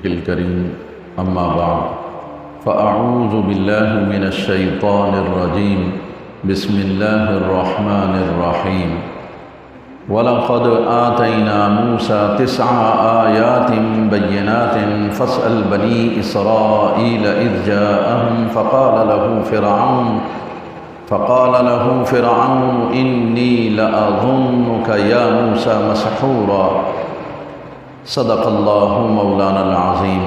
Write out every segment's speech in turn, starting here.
الكريم أما بعد فأعوذ بالله من الشيطان الرجيم بسم الله الرحمن الرحيم وَلَقَدْ آتَيْنَا مُوسَى 9 آيَاتٍ بَيِّنَاتٍ فَاسْأَلْ بَنِي إِسْرَائِيلَ إِذْ جَاءَهُمْ فقال له فرعون إني لأظنك يا موسى مسحورا صدق اللہ مولانا العظیم۔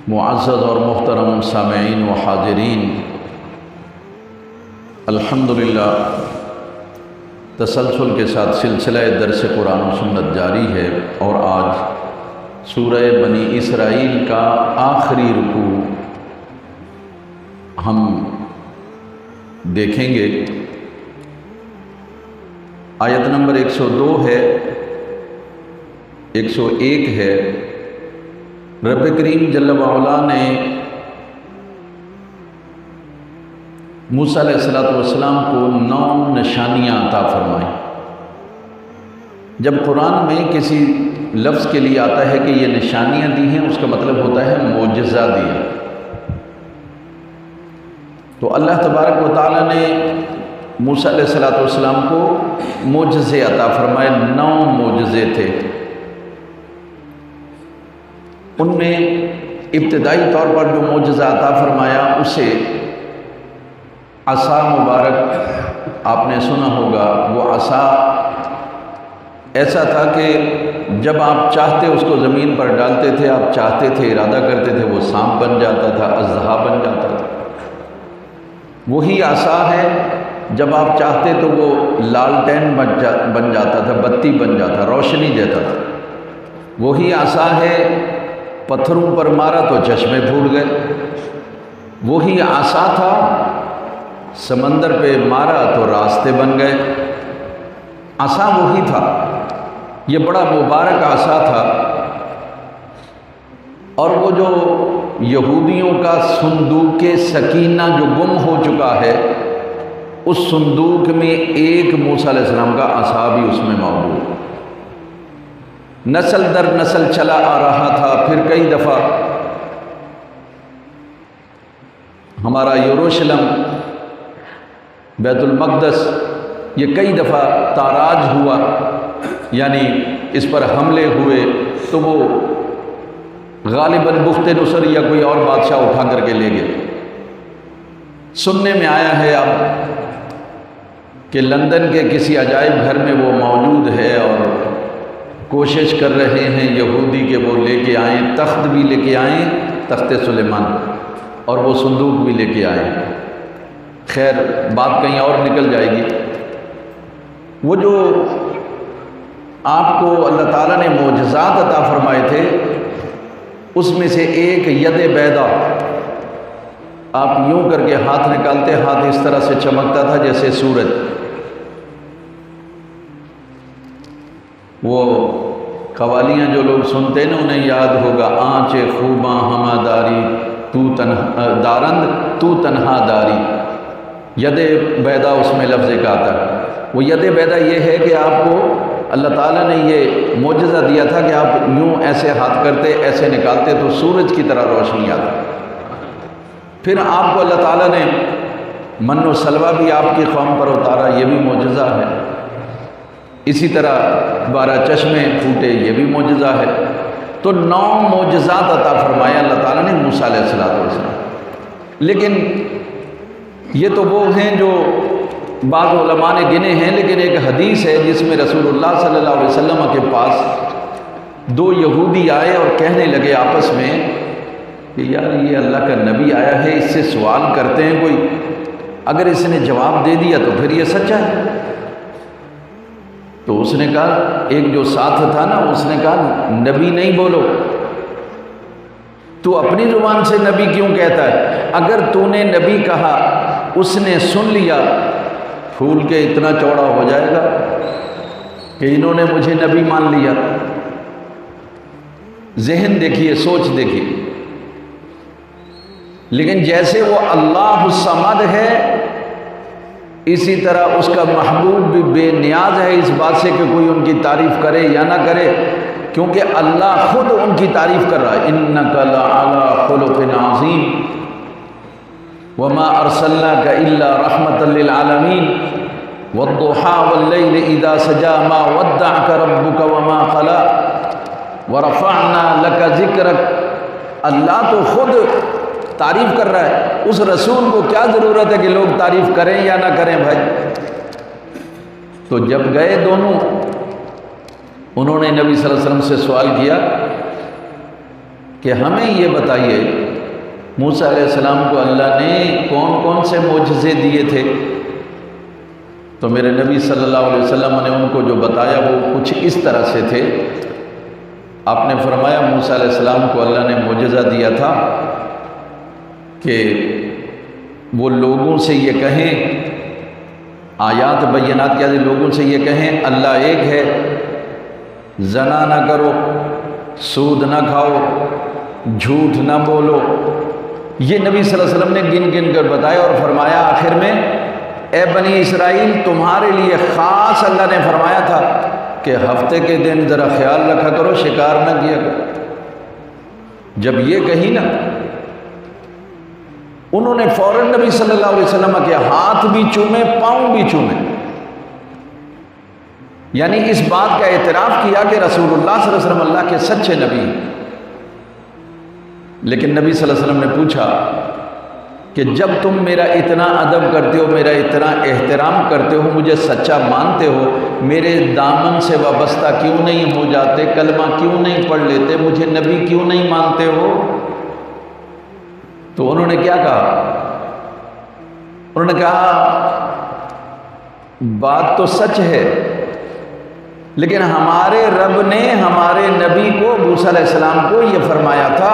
معزز اور محترم سامعین و حاضرین، الحمدللہ تسلسل کے ساتھ سلسلہ درس قرآن و سنت جاری ہے، اور آج سورہ بنی اسرائیل کا آخری رکوع ہم دیکھیں گے۔ آیت نمبر 102 ہے، 101 ہے۔ رب کریم جل وعلا نے موسیٰ علیہ السلام کو 9 نشانیاں عطا فرمائیں۔ جب قرآن میں کسی لفظ کے لیے آتا ہے کہ یہ نشانیاں دی ہیں، اس کا مطلب ہوتا ہے معجزہ دیا۔ تو اللہ تبارک و تعالیٰ نے موسیٰ علیہ السلام کو معجزے عطا فرمائے۔ 9 معجزے تھے۔ ان میں ابتدائی طور پر جو معجزہ عطا فرمایا اسے عصا مبارک، آپ نے سنا ہوگا، وہ عصا ایسا تھا کہ جب آپ چاہتے اس کو زمین پر ڈالتے تھے، آپ چاہتے تھے، ارادہ کرتے تھے، وہ سانپ بن جاتا تھا، اژدہا بن جاتا تھا۔ وہی عصا ہے، جب آپ چاہتے تو وہ لالٹین بن جاتا تھا، بتی بن جاتا، روشنی دیتا تھا۔ وہی عصا ہے، پتھروں پر مارا تو چشمے پھوٹ گئے۔ وہی عصا تھا، سمندر پہ مارا تو راستے بن گئے۔ عصا وہی تھا۔ یہ بڑا مبارک عصا تھا۔ اور وہ جو یہودیوں کا صندوق سکینہ جو گم ہو چکا ہے، اس صندوق میں ایک موسیٰ علیہ السلام کا عصا بھی اس میں موجود، نسل در نسل چلا آ رہا تھا۔ پھر کئی دفعہ ہمارا یروشلم، بیت المقدس، یہ کئی دفعہ تاراج ہوا، یعنی اس پر حملے ہوئے، تو وہ غالباً بخت نصر یا کوئی اور بادشاہ اٹھا کر کے لے گئے۔ سننے میں آیا ہے اب کہ لندن کے کسی عجائب گھر میں وہ موجود ہے، اور کوشش کر رہے ہیں یہودی کہ وہ لے کے آئیں، تخت بھی لے کے آئیں، تخت سلیمان، اور وہ صندوق بھی لے کے آئیں۔ خیر، بات کہیں اور نکل جائے گی۔ وہ جو آپ کو اللہ تعالیٰ نے معجزات عطا فرمائے تھے، اس میں سے ایک ید بیضا، آپ یوں کر کے ہاتھ نکالتے، ہاتھ اس طرح سے چمکتا تھا جیسے سورج۔ وہ قوالیاں جو لوگ سنتے ہیں نا، انہیں یاد ہوگا، آنچ خوباں ہمہ داری تو تنہا داری۔ ید بیضا اس میں لفظ کا آتا ہے۔ وہ ید بیضا یہ ہے کہ آپ کو اللہ تعالیٰ نے یہ معجزہ دیا تھا کہ آپ یوں ایسے ہاتھ کرتے، ایسے نکالتے تو سورج کی طرح روشنی آتی۔ پھر آپ کو اللہ تعالیٰ نے من و سلوہ بھی آپ کی قوم پر اتارا، یہ بھی معجزہ ہے۔ اسی طرح 12 چشمے پھوٹے، یہ بھی معجزہ ہے۔ تو 9 معجزات عطا فرمایا اللہ تعالیٰ نے موسیٰ علیہ السلام۔ لیکن یہ تو وہ ہیں جو بعض علماء نے گنے ہیں، لیکن ایک حدیث ہے جس میں رسول اللہ صلی اللہ علیہ وسلم کے پاس 2 یہودی آئے اور کہنے لگے آپس میں کہ یار یہ اللہ کا نبی آیا ہے، اس سے سوال کرتے ہیں کوئی، اگر اس نے جواب دے دیا تو پھر یہ سچا ہے۔ تو اس نے کہا، ایک جو ساتھ تھا نا، اس نے کہا نبی نہیں بولو، تو اپنی زبان سے نبی کیوں کہتا ہے؟ اگر تو نے نبی کہا، اس نے سن لیا، پھول کے اتنا چوڑا ہو جائے گا کہ انہوں نے مجھے نبی مان لیا۔ ذہن دیکھیے، سوچ دیکھیے۔ لیکن جیسے وہ اللہ الصمد ہے، اسی طرح اس کا محبوب بھی بے نیاز ہے اس بات سے کہ کوئی ان کی تعریف کرے یا نہ کرے۔ کیونکہ اللہ خود ان کی تعریف کر رہا ہے، انک لعلی خلق عظیم وما ارسلناک الا رحمۃ للعالمین والضحى واللیل اذا سجى ما ودعک ربک وما قلى ورفعنا لک ذکرک۔ اللہ تو خود تعریف کر رہا ہے، اس رسول کو کیا ضرورت ہے کہ لوگ تعریف کریں یا نہ کریں بھائی۔ تو جب گئے دونوں، انہوں نے نبی صلی اللہ علیہ وسلم سے سوال کیا کہ ہمیں یہ بتائیے موسیٰ علیہ السلام کو اللہ نے کون کون سے معجزے دیے تھے؟ تو میرے نبی صلی اللہ علیہ وسلم نے ان کو جو بتایا وہ کچھ اس طرح سے تھے۔ آپ نے فرمایا موسیٰ علیہ السلام کو اللہ نے معجزہ دیا تھا کہ وہ لوگوں سے یہ کہیں، آیات بینات کیا، لوگوں سے یہ کہیں اللہ ایک ہے، زنا نہ کرو، سود نہ کھاؤ، جھوٹ نہ بولو۔ یہ نبی صلی اللہ علیہ وسلم نے گن گن کر بتایا اور فرمایا آخر میں اے بنی اسرائیل تمہارے لیے خاص اللہ نے فرمایا تھا کہ ہفتے کے دن ذرا خیال رکھا کرو، شکار نہ کیا کرو۔ جب یہ کہی نا، انہوں نے فوراً نبی صلی اللہ علیہ وسلم کے ہاتھ بھی چومے، پاؤں بھی چومے، یعنی اس بات کا اعتراف کیا کہ رسول اللہ صلی اللہ علیہ وسلم اللہ کے سچے نبی ہیں۔ لیکن نبی صلی اللہ علیہ وسلم نے پوچھا کہ جب تم میرا اتنا ادب کرتے ہو، میرا اتنا احترام کرتے ہو، مجھے سچا مانتے ہو، میرے دامن سے وابستہ کیوں نہیں ہو جاتے، کلمہ کیوں نہیں پڑھ لیتے، مجھے نبی کیوں نہیں مانتے ہو؟ تو انہوں نے کیا کہا؟ انہوں نے کہا بات تو سچ ہے، لیکن ہمارے رب نے ہمارے نبی کو موسیٰ علیہ السلام کو یہ فرمایا تھا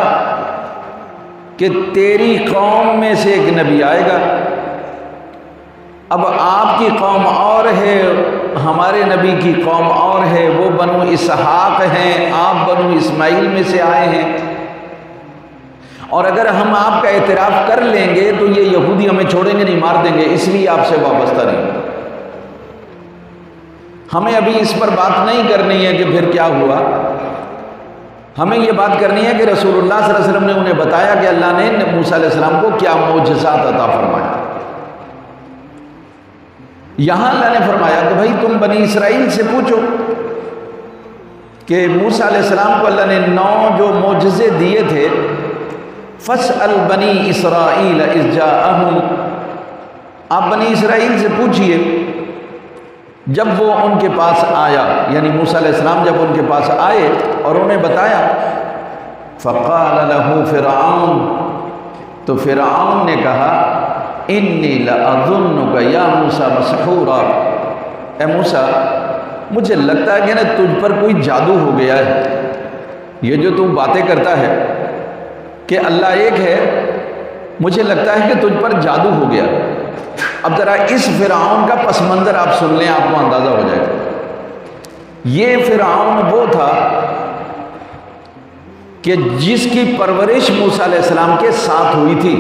کہ تیری قوم میں سے ایک نبی آئے گا۔ اب آپ کی قوم اور ہے، ہمارے نبی کی قوم اور ہے، وہ بنو اسحاق ہیں، آپ بنو اسماعیل میں سے آئے ہیں، اور اگر ہم آپ کا اعتراف کر لیں گے تو یہ یہودی ہمیں چھوڑیں گے نہیں، مار دیں گے، اس لیے آپ سے وابستہ نہیں۔ ہمیں ابھی اس پر بات نہیں کرنی ہے کہ پھر کیا ہوا، ہمیں یہ بات کرنی ہے کہ رسول اللہ صلی اللہ علیہ وسلم نے انہیں بتایا کہ اللہ نے موسیٰ علیہ السلام کو کیا معجزات عطا فرمائے۔ یہاں اللہ نے فرمایا کہ بھائی تم بنی اسرائیل سے پوچھو کہ موسیٰ علیہ السلام کو اللہ نے 9 جو معجزے دیے تھے، فَاسْأَلْ بَنِي إِسْرَائِيلَ إِذْ جَاءَهُمْ، آپ بنی اسرائیل سے پوچھئے جب وہ ان کے پاس آیا، یعنی موسیٰ علیہ السلام جب ان کے پاس آئے اور انہیں بتایا، فَقَالَ لَهُ فِرْعَوْنُ، تو فرعون نے کہا اِنِّي لَأَظُنُّكَ يَا مُوسَىٰ مَسْحُورًا، اے موسیٰ مجھے لگتا ہے کہ نا تجھ پر کوئی جادو ہو گیا ہے، یہ جو تم باتیں کرتا ہے کہ اللہ ایک ہے، مجھے لگتا ہے کہ تجھ پر جادو ہو گیا۔ اب ذرا اس فرعون کا پس منظر آپ سن لیں، آپ کو اندازہ ہو جائے گا۔ یہ فرعون وہ تھا کہ جس کی پرورش موسیٰ علیہ السلام کے ساتھ ہوئی تھی۔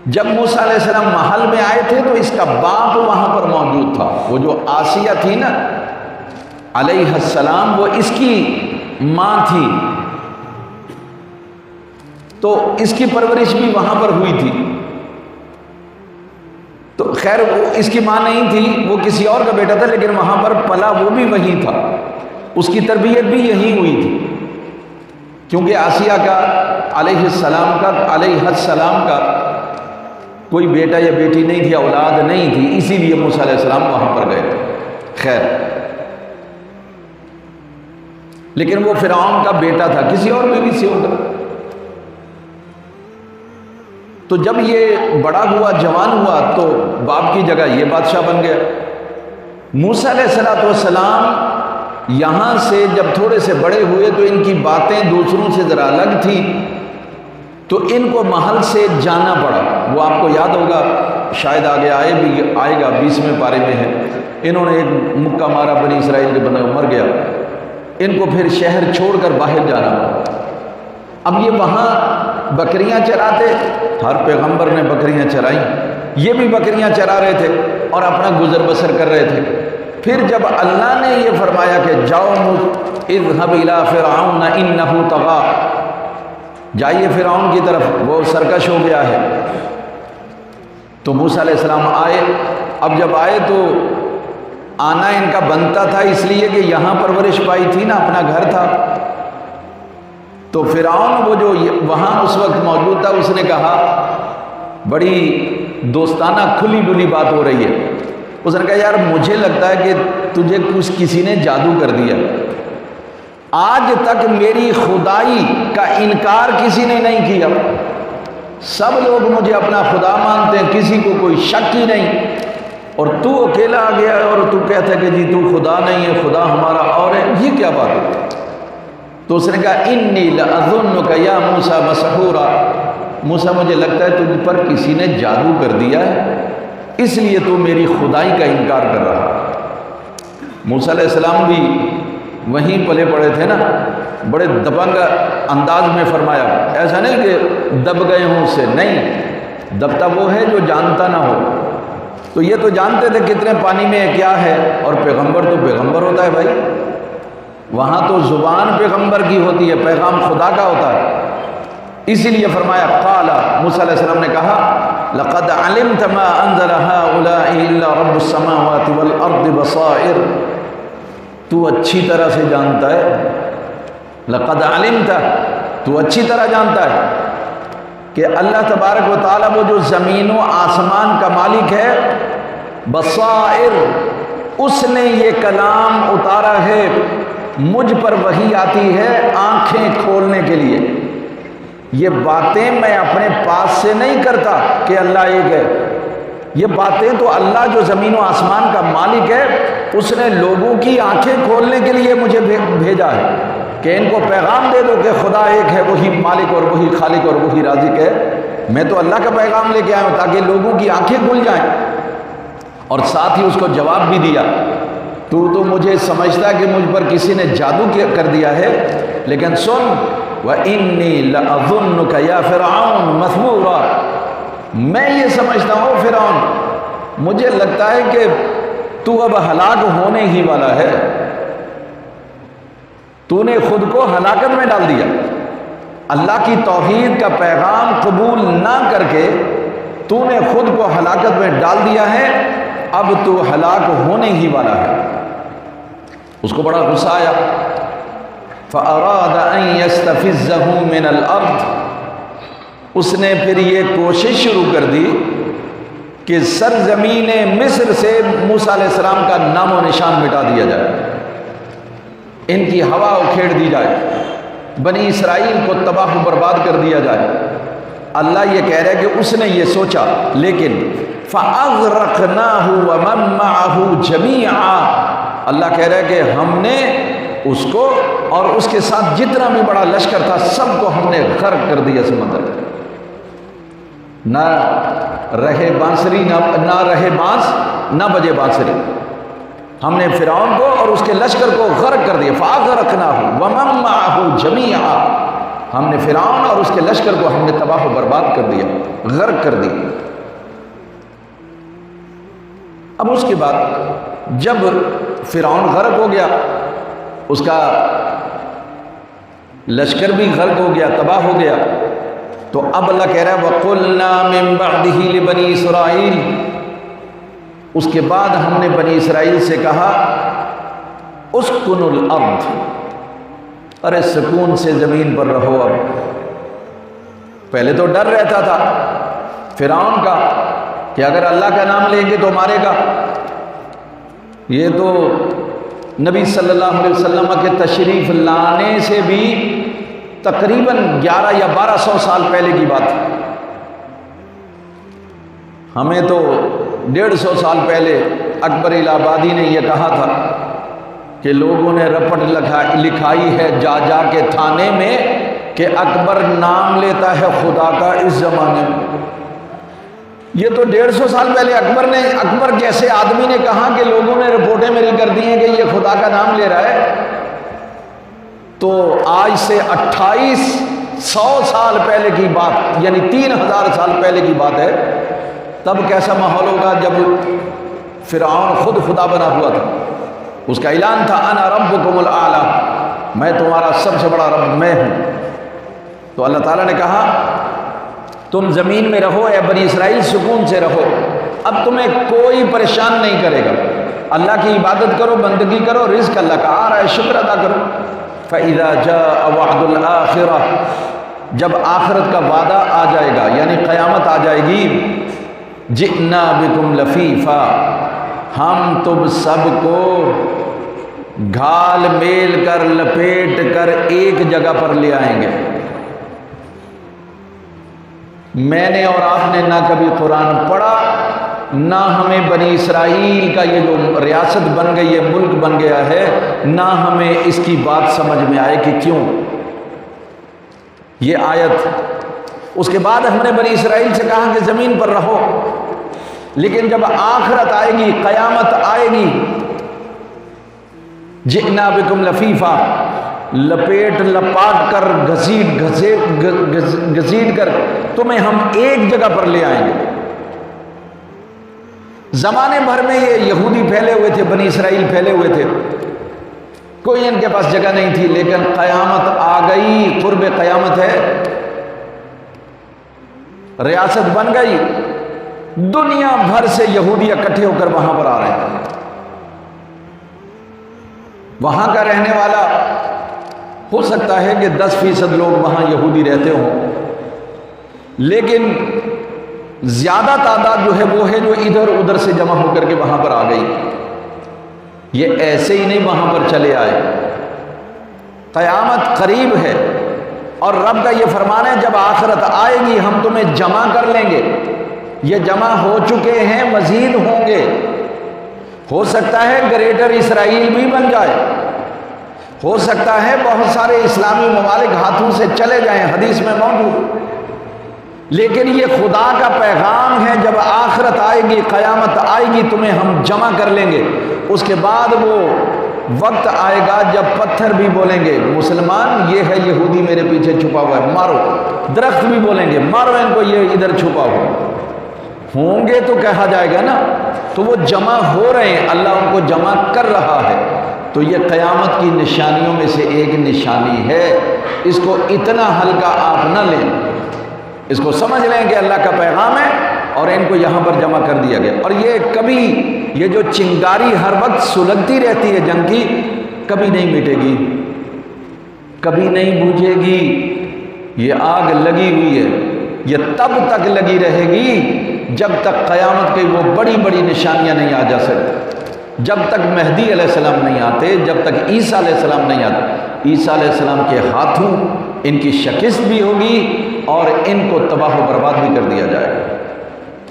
جب موسیٰ علیہ السلام محل میں آئے تھے تو اس کا باپ وہاں پر موجود تھا، وہ جو آسیہ تھی نا علیہ السلام، وہ اس کی ماں تھی، تو اس کی پرورش بھی وہاں پر ہوئی تھی۔ تو خیر وہ اس کی ماں نہیں تھی، وہ کسی اور کا بیٹا تھا، لیکن وہاں پر پلا وہ بھی وہی تھا، اس کی تربیت بھی یہی ہوئی تھی، کیونکہ آسیہ کا علیہ السلام کا کوئی بیٹا یا بیٹی نہیں تھی، اولاد نہیں تھی، اسی لیے موسیٰ علیہ السلام وہاں پر گئے تھے۔ خیر لیکن وہ فرعون کا بیٹا تھا، کسی اور بیوی سے ہوگا۔ تو جب یہ بڑا ہوا، جوان ہوا، تو باپ کی جگہ یہ بادشاہ بن گیا۔ موسیٰ علیہ السلام یہاں سے جب تھوڑے سے بڑے ہوئے تو ان کی باتیں دوسروں سے ذرا الگ تھی، تو ان کو محل سے جانا پڑا۔ وہ آپ کو یاد ہوگا، شاید آگے آئے گا 20ویں پارے میں ہے، انہوں نے ایک مکہ مارا بنی اسرائیل کے بندہ مر گیا، ان کو پھر شہر چھوڑ کر باہر جانا پڑا۔ اب یہ وہاں بکریاں چراتے، ہر پیغمبر نے بکریاں چرائیں، یہ بھی بکریاں چرا رہے تھے اور اپنا گزر بسر کر رہے تھے۔ پھر جب اللہ نے یہ فرمایا کہ جاؤ اذهب الى فرعون انه طغى، جائیے فرعون کی طرف، وہ سرکش ہو گیا ہے، تو موسیٰ علیہ السلام آئے۔ اب جب آئے تو آنا ان کا بنتا تھا، اس لیے کہ یہاں پرورش پائی تھی نا، اپنا گھر تھا۔ تو فرعون وہ جو وہاں اس وقت موجود تھا، اس نے کہا، بڑی دوستانہ کھلی ڈلی بات ہو رہی ہے، اس نے کہا یار مجھے لگتا ہے کہ تجھے کسی نے جادو کر دیا، آج تک میری خدائی کا انکار کسی نے نہیں کیا، سب لوگ مجھے اپنا خدا مانتے ہیں، کسی کو کوئی شک ہی نہیں، اور تو اکیلا آ گیا اور تو کہتا ہے کہ جی تو خدا نہیں ہے، خدا ہمارا اور ہے، یہ کیا بات ہے؟ تو اس نے کہا انی لأظنک یا موسیٰ مسحورا، موسیٰ مجھے لگتا ہے تجھ پر کسی نے جادو کر دیا ہے، اس لیے تو میری خدائی کا انکار کر رہا۔ موسیٰ علیہ السلام بھی وہیں پلے پڑے تھے نا، بڑے دبنگ انداز میں فرمایا، ایسا نہیں کہ دب گئے ہوں اس سے، نہیں، دبتا وہ ہے جو جانتا نہ ہو۔ تو یہ تو جانتے تھے کتنے پانی میں کیا ہے، اور پیغمبر تو پیغمبر ہوتا ہے بھائی، وہاں تو زبان پیغمبر کی ہوتی ہے، پیغام خدا کا ہوتا ہے، اسی لیے فرمایا قال، موسیٰ علیہ السلام نے کہا لقد علمت ما انزل هؤلاء الا رب السماوات والارض بصائر، تو اچھی طرح سے جانتا ہے، لقد علمت، تو اچھی طرح جانتا ہے کہ اللہ تبارک و تعالیٰ وہ جو زمین و آسمان کا مالک ہے، بصائر، اس نے یہ کلام اتارا ہے، مجھ پر وحی آتی ہے آنکھیں کھولنے کے لیے، یہ باتیں میں اپنے پاس سے نہیں کرتا کہ اللہ ایک ہے، یہ باتیں تو اللہ جو زمین و آسمان کا مالک ہے، اس نے لوگوں کی آنکھیں کھولنے کے لیے مجھے بھیجا ہے کہ ان کو پیغام دے دو کہ خدا ایک ہے، وہی مالک اور وہی خالق اور وہی رازق ہے۔ میں تو اللہ کا پیغام لے کے آیا ہوں تاکہ لوگوں کی آنکھیں کھل جائیں، اور ساتھ ہی اس کو جواب بھی دیا، تو مجھے سمجھتا کہ مجھ پر کسی نے جادو کر دیا ہے، لیکن سن وَإِنِّي لَأَظُنُّكَ يَا فِرْعَوْنُ مَثْبُورًا، میں یہ سمجھتا ہوں فرعون، مجھے لگتا ہے کہ تو اب ہلاک ہونے ہی والا ہے، تو نے خود کو ہلاکت میں ڈال دیا، اللہ کی توحید کا پیغام قبول نہ کر کے تو نے خود کو ہلاکت میں ڈال دیا ہے، اب تو ہلاک ہونے ہی والا ہے۔ اس کو بڑا غصہ آیا، فَأَرَادَ أَن يَسْتَفِزَّهُ مِنَ الْأَرْضِ، اس نے پھر یہ کوشش شروع کر دی کہ سرزمین مصر سے موسیٰ علیہ السلام کا نام و نشان مٹا دیا جائے، ان کی ہوا اکھیڑ دی جائے، بنی اسرائیل کو تباہ و برباد کر دیا جائے۔ اللہ یہ کہہ رہا ہے کہ اس نے یہ سوچا، لیکن فَأَغْرَقْنَاهُ وَمَن مَّعَهُ جَمِيعًا، اللہ کہہ رہا ہے کہ ہم نے اس کو اور اس کے ساتھ جتنا بھی بڑا لشکر تھا سب کو ہم نے غرق کر دیا سمندر میں، نہ رہے بانسری، نہ رہے بانس، نہ بجے بانسری، ہم نے فرعون کو اور اس کے لشکر کو غرق کر دیا۔ فَأَغْرَقْنَاهُ وَمَن مَّعَهُ جَمِيعًا، ہم نے فرعون اور اس کے لشکر کو ہم نے تباہ و برباد کر دیا، غرق کر دیا۔ اب اس کے بعد جب فرعون غرق ہو گیا، اس کا لشکر بھی غرق ہو گیا، تباہ ہو گیا، تو اب اللہ کہہ رہا ہے وَقُلْنَا مِن بَعْدِهِ لِبَنِي إِسْرَائِيلَ، اس کے بعد ہم نے بنی اسرائیل سے کہا اسکنوا الارض، ارے سکون سے زمین پر رہو۔ اب پہلے تو ڈر رہتا تھا فرعون کا کہ اگر اللہ کا نام لیں گے تو مارے گا، یہ تو نبی صلی اللہ علیہ وسلم کے تشریف لانے سے بھی تقریباً 11 یا 1200 سال پہلے کی بات ہے، ہمیں تو 150 سال پہلے اکبر الہ آبادی نے یہ کہا تھا کہ لوگوں نے رپٹ لکھائی ہے جا جا کے تھانے میں کہ اکبر نام لیتا ہے خدا کا اس زمانے میں۔ یہ تو 150 سال پہلے اکبر جیسے آدمی نے کہا کہ لوگوں نے رپورٹیں میری کر دی ہیں کہ یہ خدا کا نام لے رہا ہے، تو آج سے 2800 سال پہلے کی بات، یعنی 3000 سال پہلے کی بات ہے، تب کیسا ماحول ہوگا جب فرعون خود خدا بنا ہوا تھا۔ اس کا اعلان تھا انا ربکم الاعلی، میں تمہارا سب سے بڑا رب میں ہوں۔ تو اللہ تعالیٰ نے کہا تم زمین میں رہو اے بنی اسرائیل، سکون سے رہو، اب تمہیں کوئی پریشان نہیں کرے گا، اللہ کی عبادت کرو، بندگی کرو، رزق اللہ کا آ رہا ہے، شکر ادا کرو۔ فَإِذَا جَاءَ وَعْدُ الْآخِرَةِ، جب آخرت کا وعدہ آ جائے گا یعنی قیامت آ جائے گی، جِئْنَا بِكُمْ لَفِيفًا، ہم تم سب کو گھال میل کر لپیٹ کر ایک جگہ پر لے آئیں گے۔ میں نے اور آپ نے نہ کبھی قرآن پڑھا، نہ ہمیں بنی اسرائیل کا یہ جو ریاست بن گئی ہے، ملک بن گیا ہے، نہ ہمیں اس کی بات سمجھ میں آئے کہ کیوں یہ آیت۔ اس کے بعد ہم نے بنی اسرائیل سے کہا کہ زمین پر رہو، لیکن جب آخرت آئے گی، قیامت آئے گی، جئنا بکم لفیفا، لپیٹ لپاٹ کر گھسیٹ کر تمہیں ہم ایک جگہ پر لے آئیں گے۔ زمانے بھر میں یہ یہودی پھیلے ہوئے تھے، بنی اسرائیل پھیلے ہوئے تھے، کوئی ان کے پاس جگہ نہیں تھی، لیکن قیامت آ گئی، قرب قیامت ہے، ریاست بن گئی، دنیا بھر سے یہودی اکٹھے ہو کر وہاں پر آ رہے ہیں۔ وہاں کا رہنے والا ہو سکتا ہے کہ 10% لوگ وہاں یہودی رہتے ہوں، لیکن زیادہ تعداد جو ہے وہ ہے جو ادھر ادھر سے جمع ہو کر کے وہاں پر آ گئی۔ یہ ایسے ہی نہیں وہاں پر چلے آئے، قیامت قریب ہے، اور رب کا یہ فرمان ہے جب آخرت آئے گی ہم تمہیں جمع کر لیں گے۔ یہ جمع ہو چکے ہیں، مزید ہوں گے، ہو سکتا ہے گریٹر اسرائیل بھی بن جائے، ہو سکتا ہے بہت سارے اسلامی ممالک ہاتھوں سے چلے جائیں، حدیث میں موجود، لیکن یہ خدا کا پیغام ہے جب آخرت آئے گی، قیامت آئے گی، تمہیں ہم جمع کر لیں گے۔ اس کے بعد وہ وقت آئے گا جب پتھر بھی بولیں گے مسلمان یہ ہے یہودی میرے پیچھے چھپا ہوا ہے، مارو، درخت بھی بولیں گے مارو ان کو، یہ ادھر چھپا ہوا ہوں گے تو کہا جائے گا نا۔ تو وہ جمع ہو رہے ہیں، اللہ ان کو جمع کر رہا ہے۔ تو یہ قیامت کی نشانیوں میں سے ایک نشانی ہے، اس کو اتنا ہلکا آپ نہ لیں، اس کو سمجھ لیں کہ اللہ کا پیغام ہے اور ان کو یہاں پر جمع کر دیا گیا۔ اور یہ کبھی، یہ جو چنگاری ہر وقت سلگتی رہتی ہے جنگ کی، کبھی نہیں مٹے گی، کبھی نہیں بجھے گی۔ یہ آگ لگی ہوئی ہے، یہ تب تک لگی رہے گی جب تک قیامت کی وہ بڑی بڑی نشانیاں نہیں آ جا سکتی، جب تک مہدی علیہ السلام نہیں آتے، جب تک عیسیٰ علیہ السلام نہیں آتے۔ عیسیٰ علیہ السلام کے ہاتھوں ان کی شکست بھی ہوگی اور ان کو تباہ و برباد بھی کر دیا جائے گا،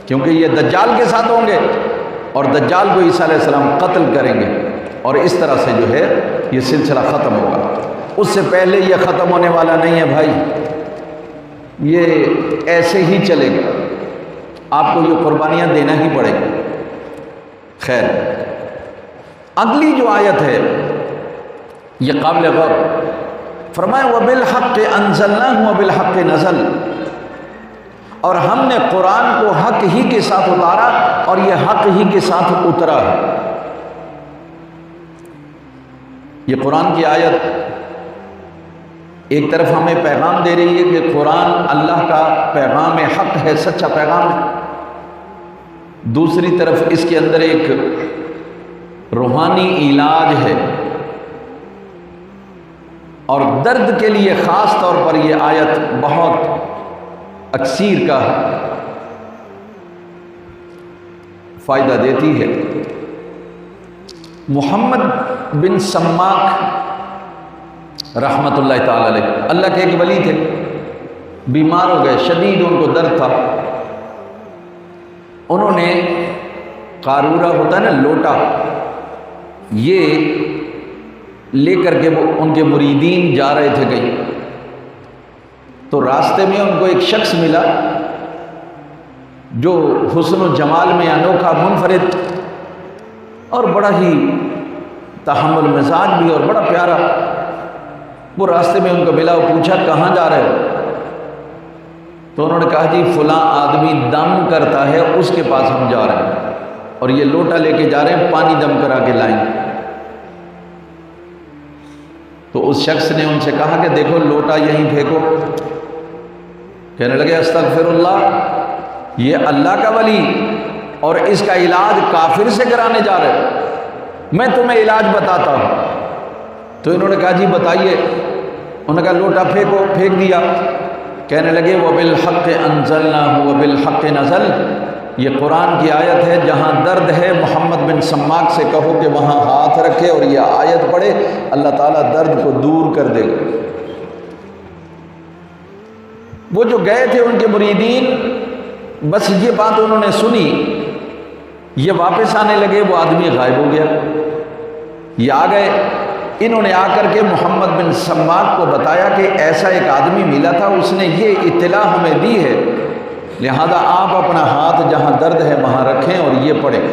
کیونکہ یہ دجال کے ساتھ ہوں گے اور دجال کو عیسیٰ علیہ السلام قتل کریں گے، اور اس طرح سے جو ہے یہ سلسلہ ختم ہوگا۔ اس سے پہلے یہ ختم ہونے والا نہیں ہے بھائی، یہ ایسے ہی چلے گا، آپ کو یہ قربانیاں دینا ہی پڑے گی۔ خیر، اگلی جو آیت ہے یہ قابل غور، فرمایا وَبِالْحَقِّ أَنزَلْنَاهُ وَبِالْحَقِّ نَزَلَ، اور ہم نے قرآن کو حق ہی کے ساتھ اتارا اور یہ حق ہی کے ساتھ اترا ہے۔ یہ قرآن کی آیت ایک طرف ہمیں پیغام دے رہی ہے کہ قرآن اللہ کا پیغام حق ہے، سچا پیغام ہے، دوسری طرف اس کے اندر ایک روحانی علاج ہے، اور درد کے لیے خاص طور پر یہ آیت بہت اکثیر کا فائدہ دیتی ہے۔ محمد بن سماک رحمت اللہ تعالی علیہ، اللہ کے ایک ولی تھے، بیمار ہو گئے، شدید ان کو درد تھا، انہوں نے قارورہ ہوتا ہے نا لوٹا، یہ لے کر کے وہ ان کے مریدین جا رہے تھے کہیں، تو راستے میں ان کو ایک شخص ملا جو حسن و جمال میں انوکھا، منفرد اور بڑا ہی تحمل مزاج بھی اور بڑا پیارا۔ وہ راستے میں ان کو ملا، وہ پوچھا کہاں جا رہے ہو؟ تو انہوں نے کہا جی فلاں آدمی دم کرتا ہے اس کے پاس ہم جا رہے ہیں، اور یہ لوٹا لے کے جا رہے ہیں، پانی دم کرا کے لائیں گے۔ تو اس شخص نے ان سے کہا کہ دیکھو لوٹا یہیں پھینکو. کہنے لگے استغفر اللہ، یہ اللہ کا ولی اور اس کا علاج کافر سے کرانے جا رہے، میں تمہیں علاج بتاتا ہوں. تو انہوں نے کہا جی بتائیے. انہوں نے کہا لوٹا پھینکو. پھینک دیا. کہنے لگے وَبِالْحَقِّ أَنزَلْنَاهُ وَبِالْحَقِّ نَزَلَ، یہ قرآن کی آیت ہے، جہاں درد ہے محمد بن سماک سے کہو کہ وہاں ہاتھ رکھے اور یہ آیت پڑھے، اللہ تعالیٰ درد کو دور کر دے گا. وہ جو گئے تھے ان کے مریدین، بس یہ بات انہوں نے سنی، یہ واپس آنے لگے، وہ آدمی غائب ہو گیا. یہ آ گئے، انہوں نے آ کر کے محمد بن سماک کو بتایا کہ ایسا ایک آدمی ملا تھا، اس نے یہ اطلاع ہمیں دی ہے، لہذا آپ اپنا ہاتھ جہاں درد ہے وہاں رکھیں اور یہ پڑھیں.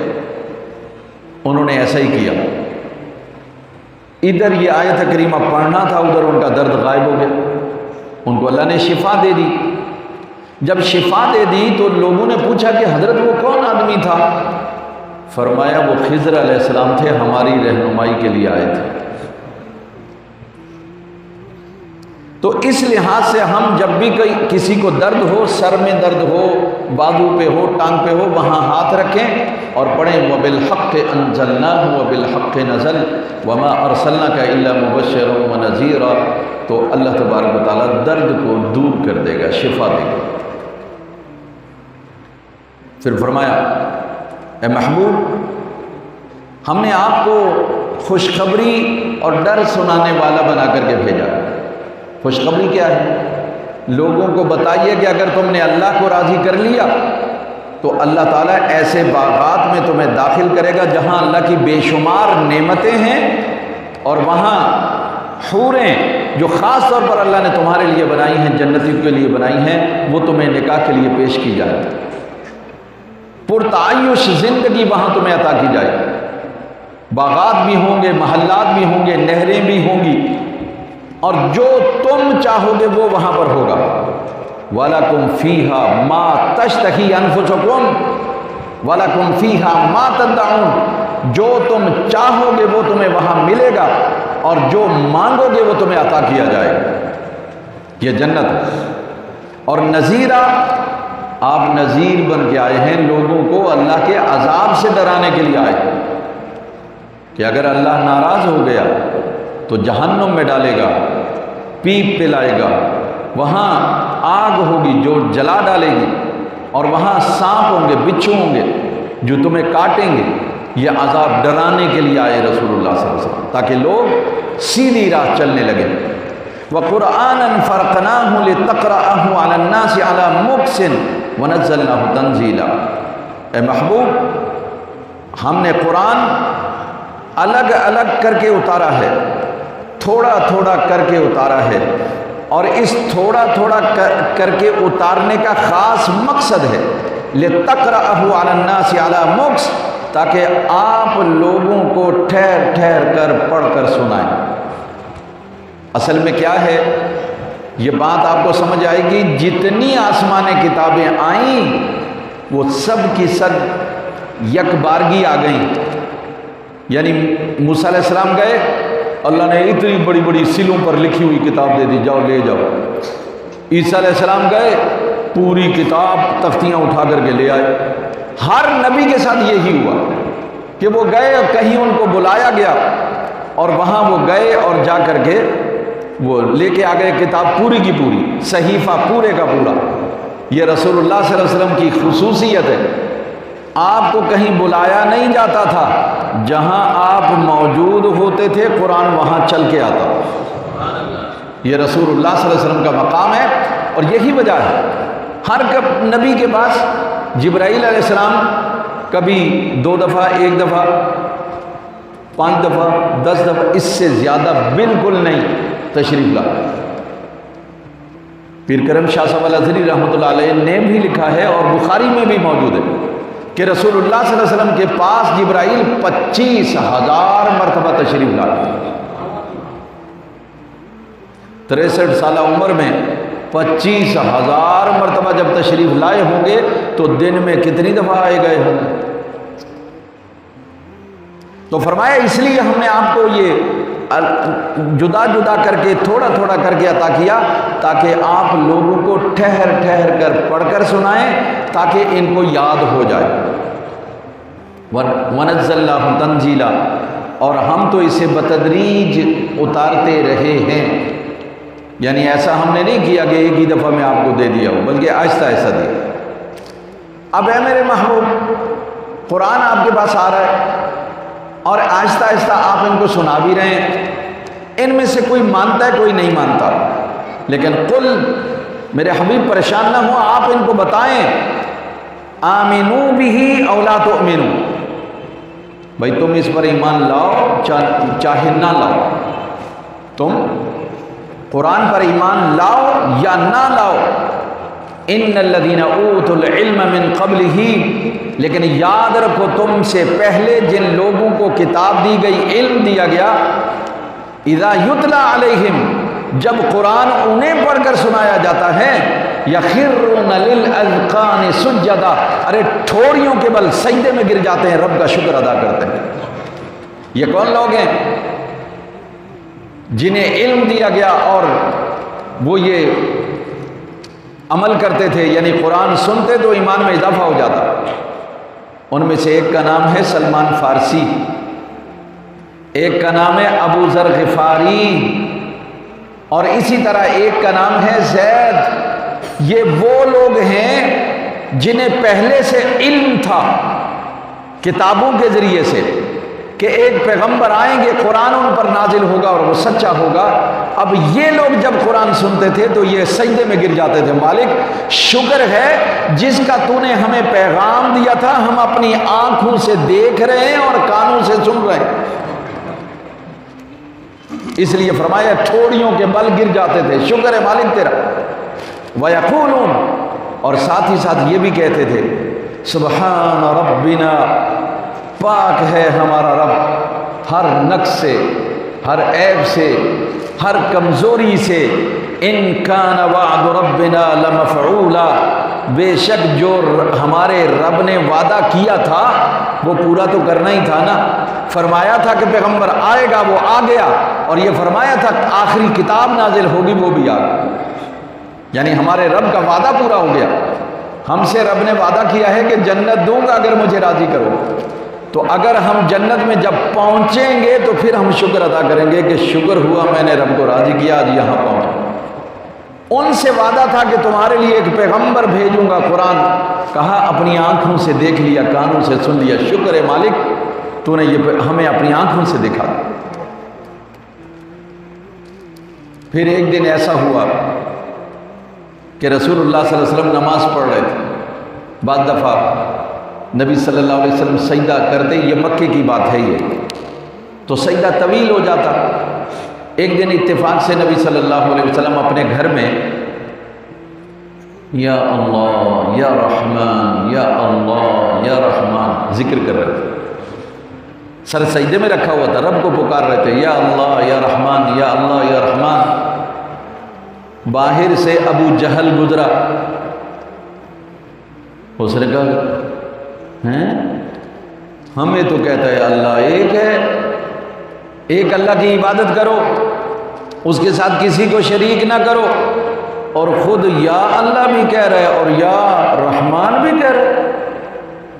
انہوں نے ایسا ہی کیا. ادھر یہ آیت کریمہ پڑھنا تھا، ادھر ان کا درد غائب ہو گیا. ان کو اللہ نے شفا دے دی. جب شفا دے دی تو لوگوں نے پوچھا کہ حضرت وہ کون آدمی تھا؟ فرمایا وہ خضر علیہ السلام تھے، ہماری رہنمائی کے لیے آئے تھے. تو اس لحاظ سے ہم جب بھی کسی کو درد ہو، سر میں درد ہو، بازو پہ ہو، ٹانگ پہ ہو، وہاں ہاتھ رکھیں اور پڑھیں وَبِالْحَقِّ أَنزَلْنَاهُ وَبِالْحَقِّ نَزَلَ وَمَا أَرْسَلْنَاكَ إِلَّا مُبَشِّرًا وَنَذِيرًا. تو اللہ تبارک و تعالیٰ درد کو دور کر دے گا، شفا دے گا. پھر فرمایا اے محبوب، ہم نے آپ کو خوشخبری اور ڈر سنانے والا بنا کر کے بھیجا. خوشخبری کیا ہے؟ لوگوں کو بتائیے کہ اگر تم نے اللہ کو راضی کر لیا تو اللہ تعالیٰ ایسے باغات میں تمہیں داخل کرے گا جہاں اللہ کی بے شمار نعمتیں ہیں، اور وہاں حوریں جو خاص طور پر اللہ نے تمہارے لیے بنائی ہیں، جنتیوں کے لیے بنائی ہیں، وہ تمہیں نکاح کے لیے پیش کی جائے. پرتعیش زندگی وہاں تمہیں عطا کی جائے. باغات بھی ہوں گے، محلات بھی ہوں گے، نہریں بھی ہوں گی، اور جو تم چاہو گے وہ وہاں پر ہوگا. وَلَكُمْ فِيهَا مَا تَشْتَهِي أَنفُسُكُمْ وَلَكُمْ فِيهَا مَا تَدَّعُونَ. جو تم چاہو گے وہ تمہیں وہاں ملے گا، اور جو مانگو گے وہ تمہیں عطا کیا جائے گا. یہ جنت ہے. اور نذیرہ، آپ نذیر بن کے آئے ہیں، لوگوں کو اللہ کے عذاب سے ڈرانے کے لیے آئے ہیں کہ اگر اللہ ناراض ہو گیا تو جہنم میں ڈالے گا، پیپ پلائے گا، وہاں آگ ہوگی جو جلا ڈالے گی، اور وہاں سانپ ہوں گے، بچھو ہوں گے جو تمہیں کاٹیں گے. یہ عذاب ڈرانے کے لیے آئے رسول اللہ صلی اللہ علیہ وسلم، تاکہ لوگ سیدھی راہ چلنے لگیں. وَقُرْآنًا فَرَقْنَاهُ لِتَقْرَأَهُ عَلَى النَّاسِ عَلَى مُكْثٍ وَنَزَّلْنَاهُ تَنزِيلًا. اے محبوب، ہم نے قرآن الگ الگ کر کے اتارا ہے، تھوڑا تھوڑا کر کے اتارا ہے، اور اس تھوڑا تھوڑا کر کے اتارنے کا خاص مقصد ہے لِتَقْرَأَهُ عَلَى النَّاسِ عَلَى مُكْثٍ، تاکہ آپ لوگوں کو ٹھہر ٹھہر کر پڑھ کر سنائیں. اصل میں کیا ہے، یہ بات آپ کو سمجھ آئے گی. جتنی آسمانی کتابیں آئیں وہ سب کی سب یک بارگی آ گئیں. یعنی موسیٰ علیہ السلام گئے، اللہ نے اتنی بڑی بڑی سلوں پر لکھی ہوئی کتاب دے دی، جاؤ لے جاؤ. عیسیٰ علیہ السلام گئے، پوری کتاب تختیاں اٹھا کر کے لے آئے. ہر نبی کے ساتھ یہی ہوا کہ وہ گئے اور کہیں ان کو بلایا گیا، اور وہاں وہ گئے اور جا کر کے وہ لے کے آ گئے کتاب پوری کی پوری، صحیفہ پورے کا پورا. یہ رسول اللہ صلی اللہ علیہ وسلم کی خصوصیت ہے. آپ کو کہیں بلایا نہیں جاتا تھا، جہاں آپ موجود ہوتے تھے قرآن وہاں چل کے آتا. یہ رسول اللہ صلی اللہ علیہ وسلم کا مقام ہے، اور یہی وجہ ہے ہر نبی کے پاس جبرائیل علیہ السلام کبھی 2 دفعہ، 1 دفعہ، 5 دفعہ، 10 دفعہ، اس سے زیادہ بالکل نہیں تشریف لا. پیر کرم شاہ صاحب الازہری رحمۃ اللہ علیہ نے بھی لکھا ہے، اور بخاری میں بھی موجود ہے، کہ رسول اللہ صلی اللہ علیہ وسلم کے پاس جبرائیل 25,000 مرتبہ تشریف لاتے. 63 سالہ عمر میں 25,000 مرتبہ جب تشریف لائے ہوں گے تو دن میں کتنی دفعہ آئے گئے ہوں گے. تو فرمایا اس لیے ہم نے آپ کو یہ جدا جدا کر کے تھوڑا تھوڑا کر کے عطا کیا تاکہ آپ لوگوں کو ٹھہر ٹھہر کر پڑھ کر سنائیں تاکہ ان کو یاد ہو جائے۔ وَنَزَّلْنَاهُ تَنزِيلًا، اور ہم تو اسے بتدریج اتارتے رہے ہیں، یعنی ایسا ہم نے نہیں کیا کہ ایک ہی دفعہ میں آپ کو دے دیا ہو، بلکہ آہستہ آہستہ دیا۔ اب اے میرے محبوب، قرآن آپ کے پاس آ رہا ہے اور آہستہ آہستہ آپ ان کو سنا بھی رہے ہیں، ان میں سے کوئی مانتا ہے کوئی نہیں مانتا، لیکن قل، میرے حبیب پریشان نہ ہو، آپ ان کو بتائیں آمنوا بہ او لا تؤمنوا، بھائی تم اس پر ایمان لاؤ چاہے نہ لاؤ، تم قرآن پر ایمان لاؤ یا نہ لاؤ۔ ان الذین اوتوا العلم من قبلہ، لیکن یاد رکھو تم سے پہلے جن لوگوں کو کتاب دی گئی، علم دیا گیا، اذا یتلی علیہم، جب قرآن انہیں پڑھ کر سنایا جاتا ہے، یخرون للاذقان سجدا، ارے ٹھوڑیوں کے بل سجدے میں گر جاتے ہیں، رب کا شکر ادا کرتے ہیں۔ یہ کون لوگ ہیں؟ جنہیں علم دیا گیا اور وہ یہ عمل کرتے تھے، یعنی قرآن سنتے تو ایمان میں اضافہ ہو جاتا۔ ان میں سے ایک کا نام ہے سلمان فارسی، ایک کا نام ہے ابو ذر غفاری، اور اسی طرح ایک کا نام ہے زید۔ یہ وہ لوگ ہیں جنہیں پہلے سے علم تھا کتابوں کے ذریعے سے کہ ایک پیغمبر آئیں گے، قرآن ان پر نازل ہوگا اور وہ سچا ہوگا۔ اب یہ لوگ جب قرآن سنتے تھے تو یہ سجدے میں گر جاتے تھے، مالک شکر ہے جس کا تو نے ہمیں پیغام دیا تھا، ہم اپنی آنکھوں سے دیکھ رہے ہیں اور کانوں سے سن رہے ہیں۔ اس لیے فرمایا ٹھوڑیوں کے بل گر جاتے تھے، شکر ہے مالک تیرا۔ وَيَقُولُونَ، اور ساتھ ہی ساتھ یہ بھی کہتے تھے سبحان ربنا، پاک ہے ہمارا رب ہر نقص سے، ہر عیب سے، ہر کمزوری سے، ان کان وعد ربنا لمفعولا، بے شک جو ہمارے رب نے وعدہ کیا تھا وہ پورا تو کرنا ہی تھا نا۔ فرمایا تھا کہ پیغمبر آئے گا، وہ آ گیا، اور یہ فرمایا تھا کہ آخری کتاب نازل ہوگی، وہ بھی آ گئی، یعنی ہمارے رب کا وعدہ پورا ہو گیا۔ ہم سے رب نے وعدہ کیا ہے کہ جنت دوں گا اگر مجھے راضی کرو، تو اگر ہم جنت میں جب پہنچیں گے تو پھر ہم شکر ادا کریں گے کہ شکر ہوا میں نے رب کو راضی کیا، آج یہاں پہنچا۔ ان سے وعدہ تھا کہ تمہارے لیے ایک پیغمبر بھیجوں گا، قرآن کہا اپنی آنکھوں سے دیکھ لیا، کانوں سے سن لیا، شکر ہے مالک تو نے یہ ہمیں اپنی آنکھوں سے دکھا۔ پھر ایک دن ایسا ہوا کہ رسول اللہ صلی اللہ علیہ وسلم نماز پڑھ رہے تھے، بعض دفعہ نبی صلی اللہ علیہ وسلم سجدہ کرتے، یہ مکے کی بات ہے یہ، تو سجدہ طویل ہو جاتا۔ ایک دن اتفاق سے نبی صلی اللہ علیہ وسلم اپنے گھر میں یا اللہ یا رحمان یا اللہ یا رحمان ذکر کر رہے تھے، سر سجدے میں رکھا ہوا تھا، رب کو پکار رہے تھے یا اللہ یا رحمان یا اللہ یا رحمان۔ باہر سے ابو جہل گزرا، اس نے کہا ہمیں تو کہتا ہے اللہ ایک ہے، ایک اللہ کی عبادت کرو، اس کے ساتھ کسی کو شریک نہ کرو، اور خود یا اللہ بھی کہہ رہے اور یا رحمان بھی کہہ رہے۔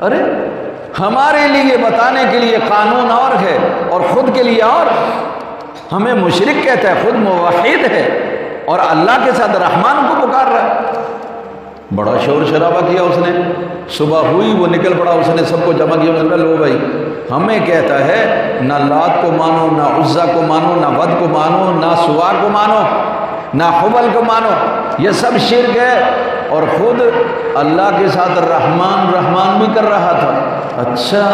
ارے ہمارے لیے بتانے کے لیے قانون اور ہے اور خود کے لیے اور، ہمیں مشرک کہتا ہے، خود موحد ہے اور اللہ کے ساتھ رحمان کو پکار رہا ہے۔ بڑا شور شرابہ کیا اس نے، صبح ہوئی وہ نکل پڑا، اس نے سب کو جمع کیا، اس نے لو بھائی ہمیں کہتا ہے نہ لات کو مانو، نہ عزا کو مانو، نہ ود کو مانو، نہ سوا کو مانو، نہ حبل کو مانو، یہ سب شرک ہے، اور خود اللہ کے ساتھ رحمان رحمان بھی کر رہا تھا۔ اچھا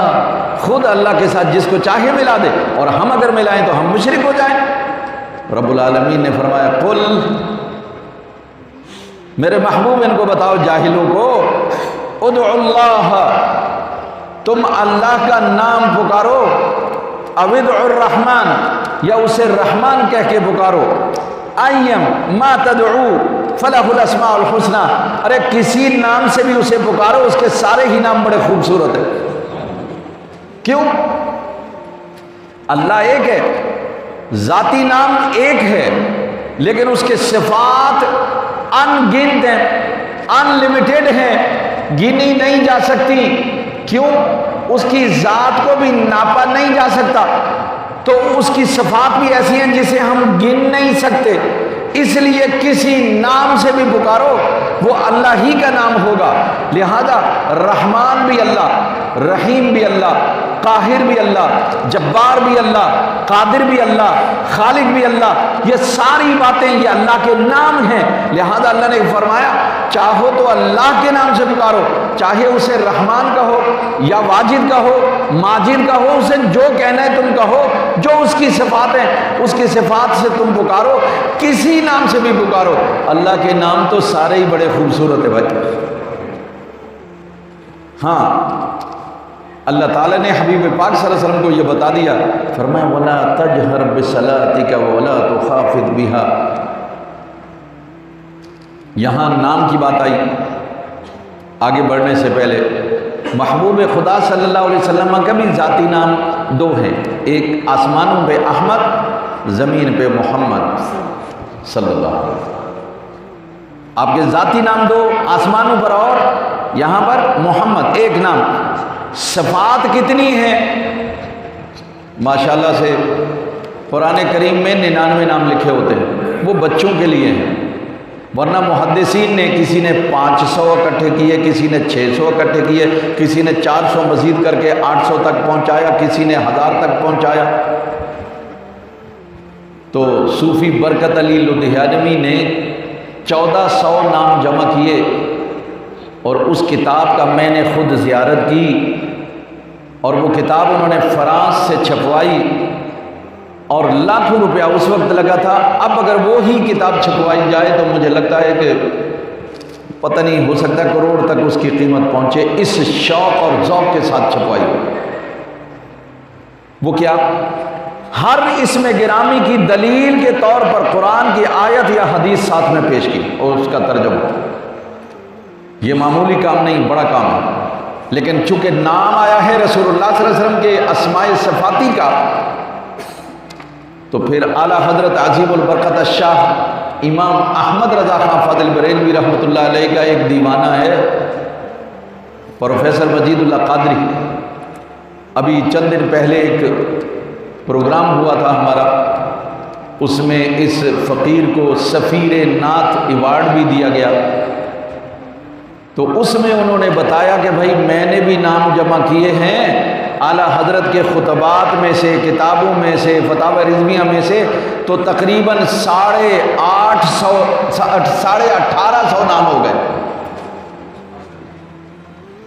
خود اللہ کے ساتھ جس کو چاہے ملا دے، اور ہم اگر ملائیں تو ہم مشرک ہو جائیں۔ رب العالمین نے فرمایا قل، میرے محبوب ان کو بتاؤ جاہلوں کو، ادعوا اللہ، تم اللہ کا نام پکارو، او ادعوا الرحمن، یا اسے رحمان کہہ کے پکارو، ایم ما تدعو فلہ الاسماء الحسنى، ارے کسی نام سے بھی اسے پکارو، اس کے سارے ہی نام بڑے خوبصورت ہیں۔ کیوں؟ اللہ ایک ہے، ذاتی نام ایک ہے لیکن اس کے صفات ان گنت ہیں، ان لمیٹڈ ہیں، گنی نہیں جا سکتی۔ کیوں؟ اس کی ذات کو بھی ناپا نہیں جا سکتا، تو اس کی صفات بھی ایسی ہیں جسے ہم گن نہیں سکتے۔ اس لیے کسی نام سے بھی پکارو وہ اللہ ہی کا نام ہوگا۔ لہذا رحمان بھی اللہ، رحیم بھی اللہ، قاہر بھی اللہ، جبار بھی اللہ، قادر بھی اللہ، خالق بھی اللہ، یہ ساری باتیں یہ اللہ کے نام ہیں۔ لہذا اللہ نے فرمایا چاہو تو اللہ کے نام سے پکارو، چاہے اسے رحمان کہو یا واجد کہو، ماجد کہو، اسے جو کہنا ہے تم کہو، جو اس کی صفات ہیں اس کی صفات سے تم پکارو، کسی نام سے بھی پکارو۔ اللہ کے نام تو سارے ہی بڑے خوبصورت ہیں بھائی۔ ہاں اللہ تعالیٰ نے حبیب پاک صلی اللہ علیہ وسلم کو یہ بتا دیا، فرمایا وَلَا تَجْهَرْ بِصَلَاتِكَ وَلَا تُخَافِتْ بِهَا۔ یہاں نام کی بات آئی۔ آگے بڑھنے سے پہلے محبوب خدا صلی اللہ علیہ وسلم کا بھی ذاتی نام دو ہیں، ایک آسمانوں پہ احمد، زمین پہ محمد صلی اللہ علیہ وسلم۔ آپ کے ذاتی نام دو، آسمانوں پر اور یہاں پر محمد، ایک نام۔ صفات کتنی ہیں؟ ماشاءاللہ سے قرآن کریم میں 99 نام لکھے ہوتے ہیں، وہ بچوں کے لیے ہیں، ورنہ محدثین نے کسی نے 500 اکٹھے کیے، کسی نے 600 اکٹھے کیے، کسی نے 400 مزید کر کے 800 تک پہنچایا، کسی نے 1000 تک پہنچایا۔ تو صوفی برکت علی لدھیانوی نے 1400 نام جمع کیے، اور اس کتاب کا میں نے خود زیارت کی، اور وہ کتاب انہوں نے فرانس سے چھپوائی، اور لاکھوں روپیہ اس وقت لگا تھا۔ اب اگر وہی کتاب چھپوائی جائے تو مجھے لگتا ہے کہ پتہ نہیں، ہو سکتا ہے کروڑ تک اس کی قیمت پہنچے، اس شوق اور ذوق کے ساتھ چھپوائی۔ وہ کیا؟ ہر اسم گرامی کی دلیل کے طور پر قرآن کی آیت یا حدیث ساتھ میں پیش کی اور اس کا ترجمہ۔ یہ معمولی کام نہیں، بڑا کام ہے، لیکن چونکہ نام آیا ہے رسول اللہ صلی اللہ علیہ وسلم کے اسماء صفاتی کا، تو پھر اعلیٰ حضرت عظیم البرکت الشاہ امام احمد رضا خان فاضل بریلوی رحمۃ اللہ علیہ کا ایک دیوانہ ہے، پروفیسر مجید اللہ قادری۔ ابھی چند دن پہلے ایک پروگرام ہوا تھا ہمارا، اس میں اس فقیر کو سفیر نعت ایوارڈ بھی دیا گیا۔ تو اس میں انہوں نے بتایا کہ بھائی میں نے بھی نام جمع کیے ہیں اعلیٰ حضرت کے خطبات میں سے، کتابوں میں سے، فتاوی رضویہ میں سے، تو تقریباً 1850 نام ہو گئے۔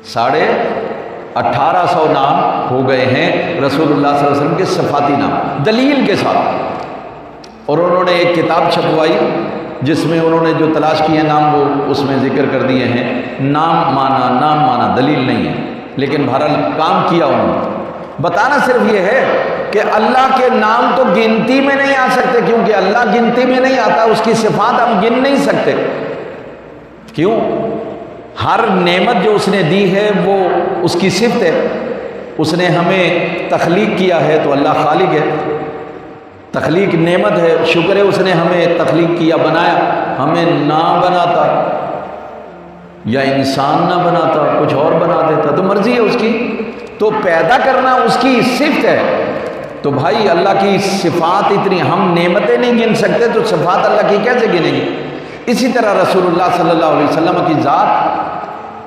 1850 نام ہو گئے ہیں رسول اللہ صلی اللہ علیہ وسلم کے صفاتی نام، دلیل کے ساتھ۔ اور انہوں نے ایک کتاب چھپوائی جس میں انہوں نے جو تلاش کیے نام وہ اس میں ذکر کر دیے ہیں۔ نام مانا دلیل نہیں ہے، لیکن بہرحال کام کیا انہوں نے۔ بتانا صرف یہ ہے کہ اللہ کے نام تو گنتی میں نہیں آ سکتے، کیونکہ اللہ گنتی میں نہیں آتا، اس کی صفات ہم گن نہیں سکتے۔ کیوں؟ ہر نعمت جو اس نے دی ہے وہ اس کی صفت ہے۔ اس نے ہمیں تخلیق کیا ہے تو اللہ خالق ہے، تخلیق نعمت ہے، شکر ہے اس نے ہمیں تخلیق کیا، بنایا۔ ہمیں نہ بناتا یا انسان نہ بناتا، کچھ اور بنا دیتا تو مرضی ہے اس کی، تو پیدا کرنا اس کی صفت ہے۔ تو بھائی اللہ کی صفات اتنی، ہم نعمتیں نہیں گن سکتے تو صفات اللہ کی کیسے گنیں گے؟ اسی طرح رسول اللہ صلی اللہ علیہ وسلم کی ذات،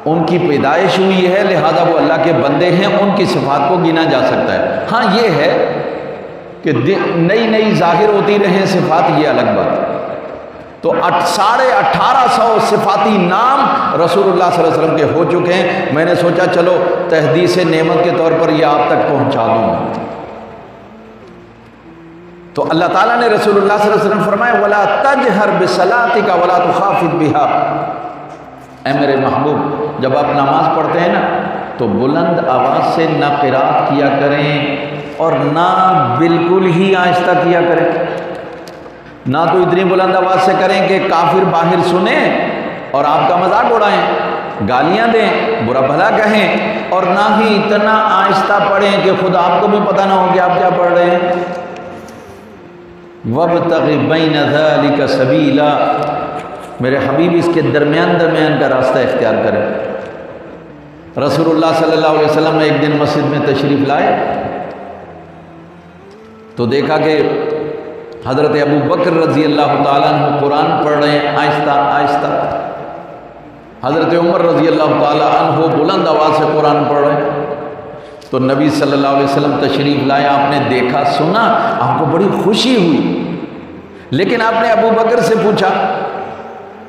ان کی پیدائش ہوئی ہے لہذا وہ اللہ کے بندے ہیں، ان کی صفات کو گنا جا سکتا ہے۔ ہاں یہ ہے کہ نئی ظاہر ہوتی رہیں صفات، یہ الگ بات ہے۔ تو 1850 صفاتی نام رسول اللہ صلی اللہ علیہ وسلم کے ہو چکے ہیں۔ میں نے سوچا چلو تحدیث نعمت کے طور پر یہ آپ تک پہنچا دوں گا۔ تو اللہ تعالیٰ نے رسول اللہ صلی اللہ علیہ وسلم فرمایا وَلَا تَجْهَرْ بِصَلَاتِكَ وَلَا تُخَافِتْ بِهَا۔ اے میرے محبوب، جب آپ نماز پڑھتے ہیں نا تو بلند آواز سے نہ قرات کیا کریں اور نہ بالکل ہی آہستہ کیا کریں، نہ تو اتنی بلند آواز سے کریں کہ کافر باہر سنیں اور آپ کا مذاق اڑائیں، گالیاں دیں، برا بھلا کہیں، اور نہ ہی اتنا آہستہ پڑھیں کہ خود آپ کو بھی پتہ نہ ہو کہ آپ کیا پڑھ رہے ہیں۔ وابتغ بین ذلک سبیلا، میرے حبیب اس کے درمیان کا راستہ اختیار کریں۔ رسول اللہ صلی اللہ علیہ وسلم ایک دن مسجد میں تشریف لائے تو دیکھا کہ حضرت ابو بکر رضی اللہ تعالیٰ عنہ قرآن پڑھ رہے ہیں آہستہ آہستہ، حضرت عمر رضی اللہ تعالیٰ عنہ بلند آواز سے قرآن پڑھ رہے ہیں۔ تو نبی صلی اللہ علیہ وسلم تشریف لائے، آپ نے دیکھا سنا، آپ کو بڑی خوشی ہوئی، لیکن آپ نے ابو بکر سے پوچھا،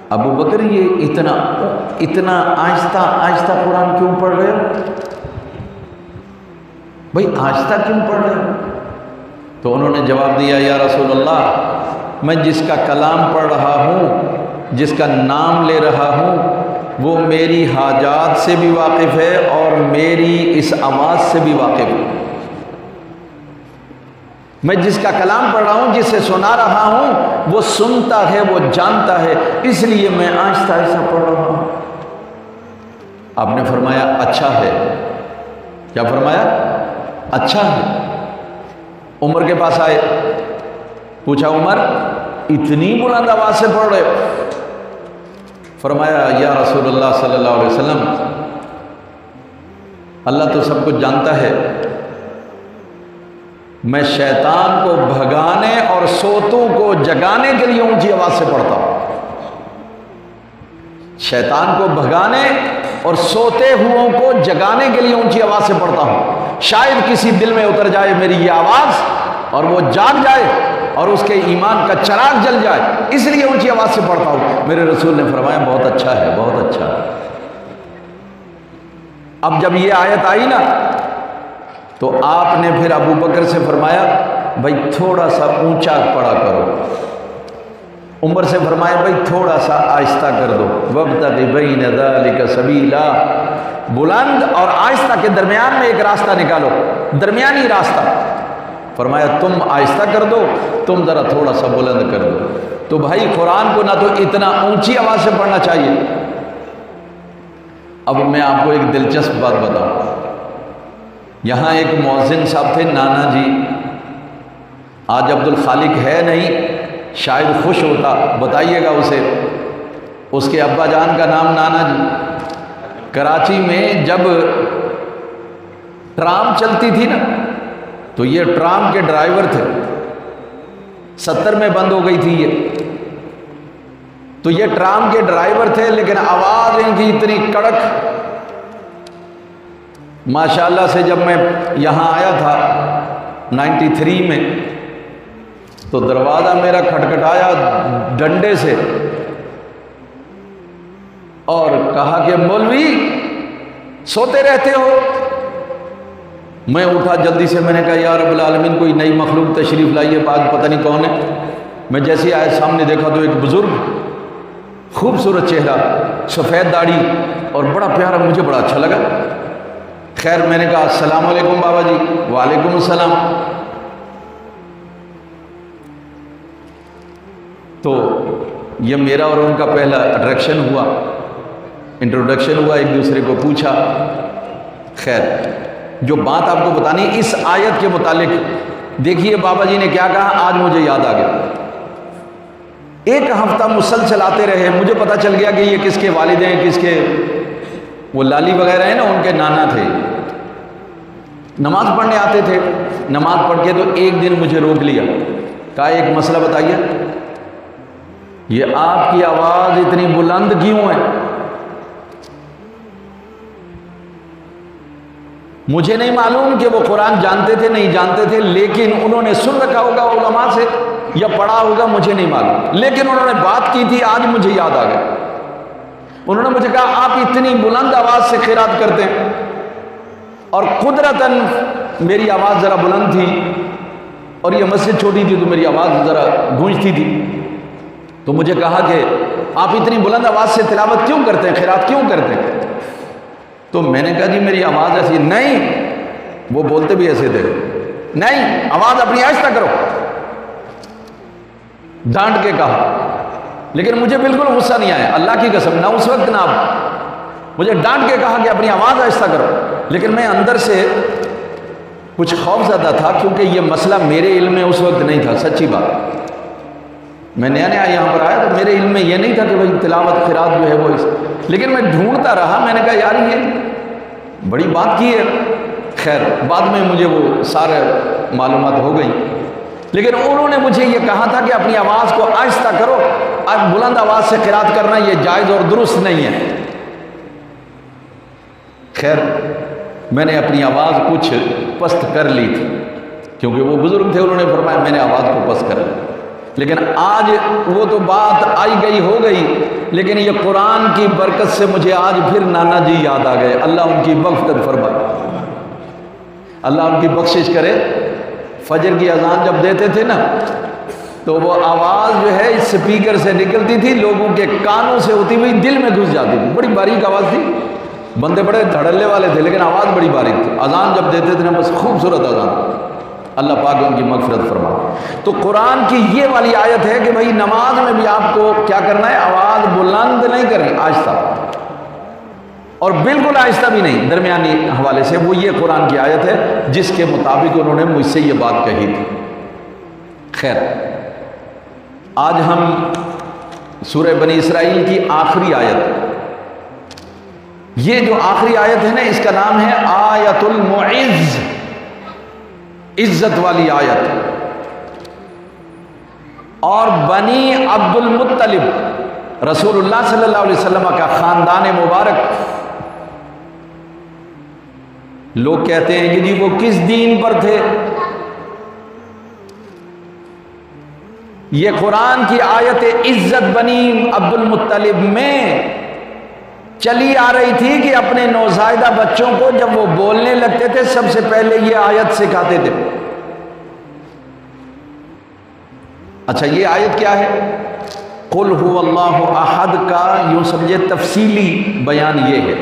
ابو بکر یہ اتنا آہستہ آہستہ قرآن کیوں پڑھ رہے ہو؟ بھائی آہستہ کیوں پڑھ رہے ہو؟ تو انہوں نے جواب دیا، یا رسول اللہ، میں جس کا کلام پڑھ رہا ہوں، جس کا نام لے رہا ہوں، وہ میری حاجات سے بھی واقف ہے اور میری اس آواز سے بھی واقف ہے۔ میں جس کا کلام پڑھ رہا ہوں، جسے سنا رہا ہوں، وہ سنتا ہے، وہ جانتا ہے، اس لیے میں آہستہ آہستہ پڑھ رہا ہوں۔ آپ نے فرمایا اچھا ہے۔ کیا فرمایا؟ اچھا ہے۔ عمر کے پاس آئے، پوچھا عمر اتنی بلند آواز سے پڑھ رہے ہو؟ فرمایا یا رسول اللہ صلی اللہ علیہ وسلم، اللہ تو سب کچھ جانتا ہے، میں شیطان کو بھگانے اور سوتوں کو جگانے کے لیے اونچی آواز سے پڑھتا ہوں۔ شیطان کو بھگانے اور سوتے ہوں کو جگانے کے لیے اونچی آواز سے پڑھتا ہوں، شاید کسی دل میں اتر جائے میری یہ آواز اور وہ جاگ جائے اور اس کے ایمان کا چراغ جل جائے، اس لیے اونچی آواز سے پڑھتا ہوں۔ میرے رسول نے فرمایا بہت اچھا ہے، بہت اچھا ہے۔ اب جب یہ آیت آئی نا تو آپ نے پھر ابو بکر سے فرمایا بھائی تھوڑا سا اونچا پڑھا کرو۔ عمر سے فرمایا بھائی تھوڑا سا آہستہ کر دو۔ وابتغ بین ذلک سبیلا، بلند اور آہستہ کے درمیان میں ایک راستہ نکالو، درمیانی راستہ۔ فرمایا تم آہستہ کر دو، تم ذرا تھوڑا سا بلند کر دو۔ تو بھائی قرآن کو نہ تو اتنا اونچی آواز سے پڑھنا چاہیے۔ اب میں آپ کو ایک دلچسپ بات بتاؤں، یہاں ایک مؤذن صاحب تھے، نانا جی، آج عبد الخالق ہے نہیں، شاید خوش ہوتا، بتائیے گا اسے، اس کے ابا جان کا نام نانا جی۔ کراچی میں جب ٹرام چلتی تھی نا تو یہ ٹرام کے ڈرائیور تھے، 70 میں بند ہو گئی تھی یہ، تو یہ ٹرام کے ڈرائیور تھے، لیکن آواز ان کی اتنی کڑک، ماشاءاللہ سے جب میں یہاں آیا تھا 93 میں تو دروازہ میرا کھٹکھٹایا ڈنڈے سے اور کہا کہ مولوی سوتے رہتے ہو؟ میں اٹھا جلدی سے، میں نے کہا یا رب العالمین کوئی نئی مخلوق تشریف لائی ہے، بعد پتہ نہیں کون ہے۔ میں جیسے آئے سامنے دیکھا تو ایک بزرگ، خوبصورت چہرہ، سفید داڑھی اور بڑا پیارا، مجھے بڑا اچھا لگا۔ خیر میں نے کہا السلام علیکم بابا جی۔ وعلیکم السلام۔ تو یہ میرا اور ان کا پہلا انٹروڈکشن ہوا، ایک دوسرے کو پوچھا۔ خیر جو بات آپ کو بتانی اس آیت کے متعلق، دیکھیے بابا جی نے کیا کہا، آج مجھے یاد آ گیا۔ ایک ہفتہ مسلسل آتے رہے، مجھے پتہ چل گیا کہ یہ کس کے والد ہیں، کس کے، وہ لالی وغیرہ ہیں نا، ان کے نانا تھے، نماز پڑھنے آتے تھے۔ نماز پڑھ کے تو ایک دن مجھے روک لیا، کہا ایک مسئلہ بتائیے، یہ آپ کی آواز اتنی بلند کیوں ہے؟ مجھے نہیں معلوم کہ وہ قرآن جانتے تھے نہیں جانتے تھے، لیکن انہوں نے سن رکھا ہوگا علماء سے یا پڑھا ہوگا، مجھے نہیں معلوم، لیکن انہوں نے بات کی تھی، آج مجھے یاد آ گیا۔ انہوں نے مجھے کہا آپ اتنی بلند آواز سے قرات کرتے ہیں، اور قدرتاً میری آواز ذرا بلند تھی اور یہ مسجد چھوٹی تھی تو میری آواز ذرا گونجتی تھی، تو مجھے کہا کہ آپ اتنی بلند آواز سے تلاوت کیوں کرتے ہیں، قرات کیوں کرتے ہیں؟ تو میں نے کہا جی میری آواز ایسی نہیں، وہ بولتے بھی ایسے تھے، نہیں آواز اپنی آہستہ کرو، ڈانٹ کے کہا، لیکن مجھے بالکل غصہ نہیں آیا، اللہ کی قسم، نہ اس وقت نہ اب، مجھے ڈانٹ کے کہا کہ اپنی آواز آہستہ کرو، لیکن میں اندر سے کچھ خوف زدہ تھا، کیونکہ یہ مسئلہ میرے علم میں اس وقت نہیں تھا، سچی بات۔ میں نیا نیا یہاں پر آیا تو میرے علم میں یہ نہیں تھا کہ بھائی تلاوت قرات جو ہے وہ لیکن میں ڈھونڈتا رہا. میں نے کہا یار یہ بڑی بات کی ہے. خیر بعد میں مجھے وہ سارے معلومات ہو گئی. لیکن انہوں نے مجھے یہ کہا تھا کہ اپنی آواز کو آہستہ کرو. اب بلند آواز سے قرات کرنا یہ جائز اور درست نہیں ہے. خیر میں نے اپنی آواز کچھ پست کر لی تھی کیونکہ وہ بزرگ تھے. انہوں نے فرمایا میں نے آواز کو پست کر لی. لیکن آج وہ تو بات آئی گئی ہو گئی. لیکن یہ قرآن کی برکت سے مجھے آج پھر نانا جی یاد آ گئے. اللہ ان کی مغفرت فرمائے, اللہ ان کی بخشش کرے. فجر کی اذان جب دیتے تھے نا تو وہ آواز جو ہے اس سپیکر سے نکلتی تھی, لوگوں کے کانوں سے ہوتی ہوئی دل میں گھس جاتی تھی. بڑی باریک آواز تھی, بندے بڑے دھڑلے والے تھے لیکن آواز بڑی باریک تھی. اذان جب دیتے تھے نا بس خوبصورت اذان. اللہ پاک ان کی مغفرت فرمائے. تو قرآن کی یہ والی آیت ہے کہ بھائی نماز میں بھی آپ کو کیا کرنا ہے, آواز بلند نہیں کریں, آہستہ, اور بالکل آہستہ بھی نہیں, درمیانی حوالے سے. وہ یہ قرآن کی آیت ہے جس کے مطابق انہوں نے مجھ سے یہ بات کہی تھی. خیر آج ہم سورہ بنی اسرائیل کی آخری آیت, یہ جو آخری آیت ہے نا اس کا نام ہے آیت المعز, عزت والی آیت. اور بنی عبد المطلب رسول اللہ صلی اللہ علیہ وسلم کا خاندان مبارک, لوگ کہتے ہیں کہ جی وہ کس دین پر تھے. یہ قرآن کی آیت عزت بنی عبد المطلب میں چلی آ رہی تھی کہ اپنے نوزائیدہ بچوں کو جب وہ بولنے لگتے تھے سب سے پہلے یہ آیت سکھاتے تھے. اچھا یہ آیت کیا ہے؟ قل هو اللہ احد کا یوں سمجھے تفصیلی بیان یہ ہے.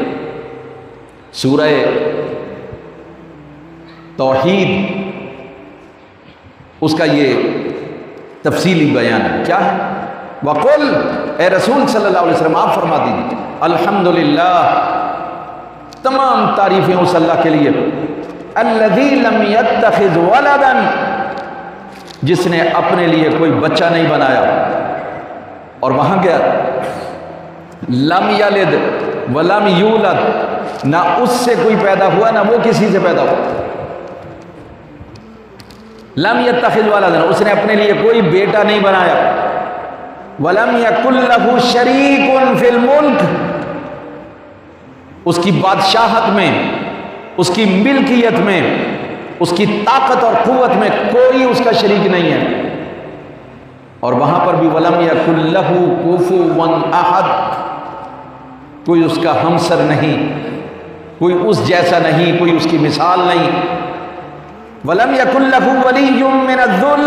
سورہ توحید اس کا یہ تفصیلی بیان ہے. کیا ہے؟ وقل, اے رسول صلی اللہ علیہ وسلم آپ فرما دیجیے الحمدللہ, تمام تعریفیں اس اللہ کے لیے, الذی لم یتخذ ولدا, جس نے اپنے لیے کوئی بچہ نہیں بنایا. اور وہاں کیا, لم یلد ولم یولد, نہ اس سے کوئی پیدا ہوا نہ وہ کسی سے پیدا ہوا. لم یتخذ ولدا, اس نے اپنے لیے کوئی بیٹا نہیں بنایا. ولم یکن لہ شریک فی الملک, اس کی بادشاہت میں, اس کی ملکیت میں, اس کی طاقت اور قوت میں کوئی اس کا شریک نہیں ہے. اور وہاں پر بھی ولم یکن لہ کفوا احد, کوئی اس کا ہمسر نہیں, کوئی اس جیسا نہیں, کوئی اس کی مثال نہیں. ولم یکن لہ ولی من الذل,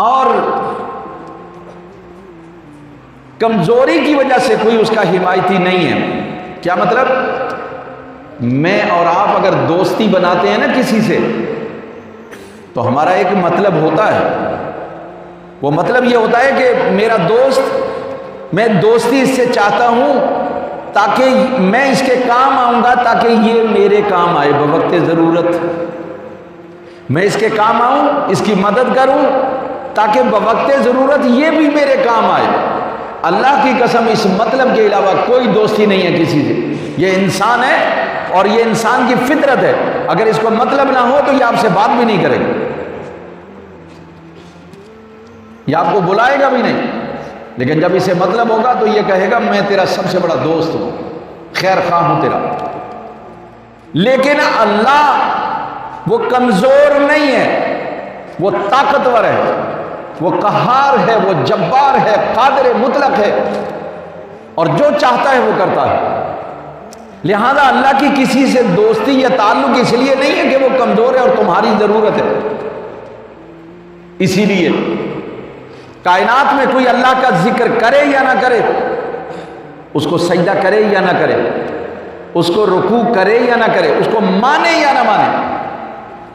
اور کمزوری کی وجہ سے کوئی اس کا حمایتی نہیں ہے. کیا مطلب؟ میں اور آپ اگر دوستی بناتے ہیں نا کسی سے تو ہمارا ایک مطلب ہوتا ہے. وہ مطلب یہ ہوتا ہے کہ میرا دوست, میں دوستی اس سے چاہتا ہوں تاکہ میں اس کے کام آؤں گا, تاکہ یہ میرے کام آئے بوقت ضرورت. میں اس کے کام آؤں, اس کی مدد کروں تاکہ بوقت ضرورت یہ بھی میرے کام آئے. اللہ کی قسم اس مطلب کے علاوہ کوئی دوستی نہیں ہے کسی سے. یہ انسان ہے اور یہ انسان کی فطرت ہے. اگر اس کو مطلب نہ ہو تو یہ آپ سے بات بھی نہیں کرے گا, یہ آپ کو بلائے گا بھی نہیں. لیکن جب اسے مطلب ہوگا تو یہ کہے گا میں تیرا سب سے بڑا دوست ہوں, خیر خواہ ہوں تیرا. لیکن اللہ وہ کمزور نہیں ہے, وہ طاقتور ہے, وہ قہار ہے, وہ جبار ہے, قادر مطلق ہے, اور جو چاہتا ہے وہ کرتا ہے. لہذا اللہ کی کسی سے دوستی یا تعلق اس لیے نہیں ہے کہ وہ کمزور ہے اور تمہاری ضرورت ہے. اسی لیے کائنات میں کوئی اللہ کا ذکر کرے یا نہ کرے, اس کو سجدہ کرے یا نہ کرے, اس کو رکوع کرے یا نہ کرے, اس کو مانے یا نہ مانے,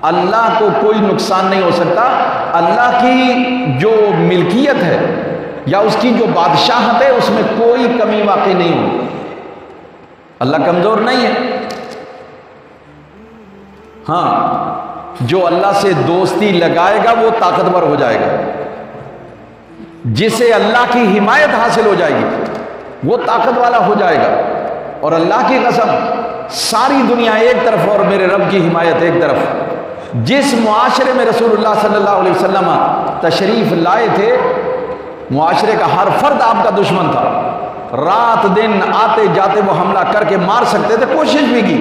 اللہ کو کوئی نقصان نہیں ہو سکتا. اللہ کی جو ملکیت ہے یا اس کی جو بادشاہت ہے اس میں کوئی کمی واقع نہیں ہوگی. اللہ کمزور نہیں ہے. ہاں جو اللہ سے دوستی لگائے گا وہ طاقتور ہو جائے گا، جسے اللہ کی حمایت حاصل ہو جائے گی وہ طاقت والا ہو جائے گا۔ اور اللہ کی قسم ساری دنیا ایک طرف اور میرے رب کی حمایت ایک طرف۔ جس معاشرے میں رسول اللہ صلی اللہ علیہ وسلم تشریف لائے تھے، معاشرے کا ہر فرد آپ کا دشمن تھا، رات دن آتے جاتے وہ حملہ کر کے مار سکتے تھے، کوشش بھی کی،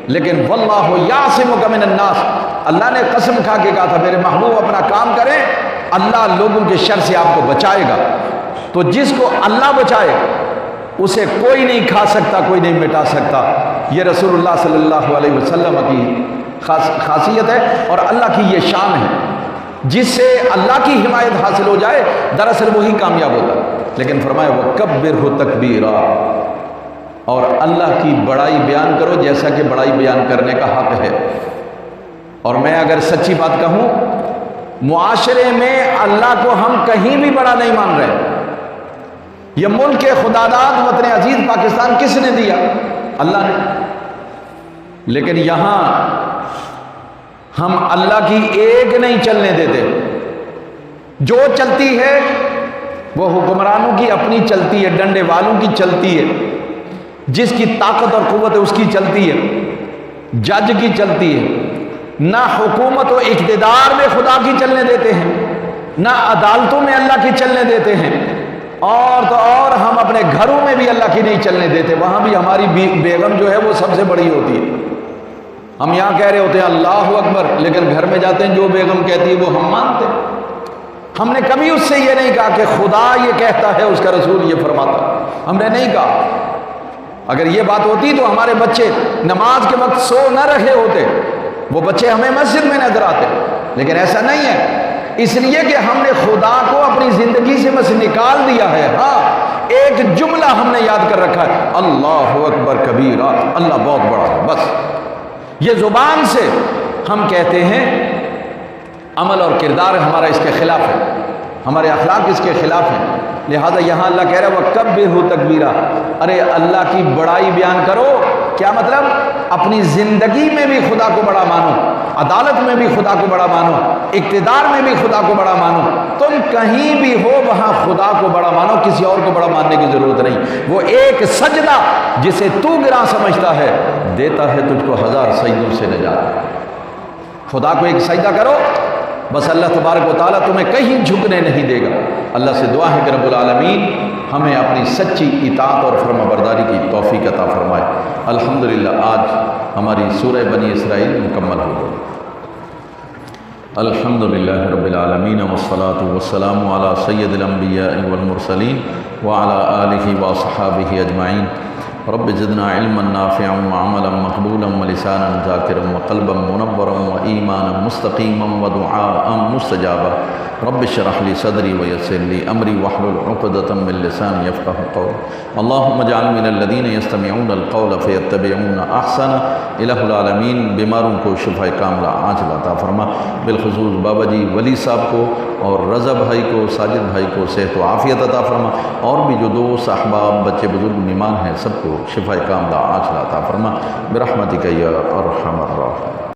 لیکن واللہ یعصمک من الناس، اللہ نے قسم کھا کے کہا تھا میرے محبوب اپنا کام کریں، اللہ لوگوں کے شر سے آپ کو بچائے گا۔ تو جس کو اللہ بچائے اسے کوئی نہیں کھا سکتا، کوئی نہیں مٹا سکتا۔ یہ رسول اللہ صلی اللہ علیہ وسلم کی خاصیت ہے اور اللہ کی یہ شان ہے، جس سے اللہ کی حمایت حاصل ہو جائے دراصل وہی کامیاب ہوتا ہے۔ لیکن فرمایا وَكَبِّرْهُ تَكْبِيرًا، اور اللہ کی بڑائی بیان کرو جیسا کہ بڑائی بیان کرنے کا حق ہے۔ اور میں اگر سچی بات کہوں، معاشرے میں اللہ کو ہم کہیں بھی بڑا نہیں مان رہے۔ یہ ملک خداداد وطن عزیز پاکستان کس نے دیا؟ اللہ نے۔ لیکن یہاں ہم اللہ کی ایک نہیں چلنے دیتے، جو چلتی ہے وہ حکمرانوں کی اپنی چلتی ہے، ڈنڈے والوں کی چلتی ہے، جس کی طاقت اور قوت ہے اس کی چلتی ہے، جج کی چلتی ہے۔ نہ حکومت و اقتدار میں خدا کی چلنے دیتے ہیں، نہ عدالتوں میں اللہ کی چلنے دیتے ہیں، اور تو اور ہم اپنے گھروں میں بھی اللہ کی نہیں چلنے دیتے۔ وہاں بھی ہماری بیگم جو ہے وہ سب سے بڑی ہوتی ہے۔ ہم یہاں کہہ رہے ہوتے ہیں اللہ اکبر، لیکن گھر میں جاتے ہیں جو بیگم کہتی ہے وہ ہم مانتے ہیں۔ ہم نے کبھی اس سے یہ نہیں کہا کہ خدا یہ کہتا ہے اس کا رسول یہ فرماتا ہے، ہم نے نہیں کہا۔ اگر یہ بات ہوتی تو ہمارے بچے نماز کے وقت سو نہ رہے ہوتے، وہ بچے ہمیں مسجد میں نظر آتے، لیکن ایسا نہیں ہے، اس لیے کہ ہم نے خدا کو اپنی زندگی سے بس نکال دیا ہے۔ ہاں ایک جملہ ہم نے یاد کر رکھا ہے، اللہ اکبر کبیرہ، اللہ بہت بڑا ہے، بس یہ زبان سے ہم کہتے ہیں، عمل اور کردار ہمارا اس کے خلاف ہے، ہمارے اخلاق اس کے خلاف ہیں۔ لہذا یہاں اللہ کہہ رہا ہے وَكَبِّرْهُ تَكْبِيرًا، ارے اللہ کی بڑائی بیان کرو۔ کیا مطلب؟ اپنی زندگی میں بھی خدا کو بڑا مانو، عدالت میں بھی خدا کو بڑا مانو، اقتدار میں بھی خدا کو بڑا مانو۔ تم کہیں بھی ہو وہاں خدا کو بڑا مانو، کسی اور کو بڑا ماننے کی ضرورت نہیں۔ وہ ایک سجدہ جسے تو گراں سمجھتا ہے دیتا ہے تجھ کو 1000 سجدوں سے نجات۔ خدا کو ایک سجدہ کرو، بس اللہ تبارک و تعالیٰ تمہیں کہیں جھکنے نہیں دے گا۔ اللہ سے دعا ہے کہ رب العالمین ہمیں اپنی سچی اطاعت اور فرما برداری کی توفیق عطا فرمائے۔ الحمدللہ آج ہماری سورہ بنی اسرائیل مکمل ہو گئی۔ الحمدللہ رب العالمین والصلاة والسلام علی سید الانبیاء والمرسلین وعلی آلہ واصحابہ اجمعین۔ رب زدنا علما نافعا وعملا مقبولا ولسانا ذاکرا وقلبا منورا وایمانا مستقیما ودعاء مستجابا۔ رب اشرح لي صدري ويسر لي امري واحلل عقدة من لساني يفقهوا قولي۔ اللهم اجعل من الذين يستمعون القول فيتبعون احسنه۔ الہ العالمین بیماروں کو شفا کاملہ عاجل عطا فرما، بالخصوص بابا جی ولی صاحب کو اور رضا بھائی کو، ساجد بھائی کو صحت و عافیت عطا فرما، اور بھی جو دوست احباب بچے بزرگ مہمان ہیں سب کو شفا کاملہ عاجل عطا فرما، برحمتک یا ارحم الراحمین۔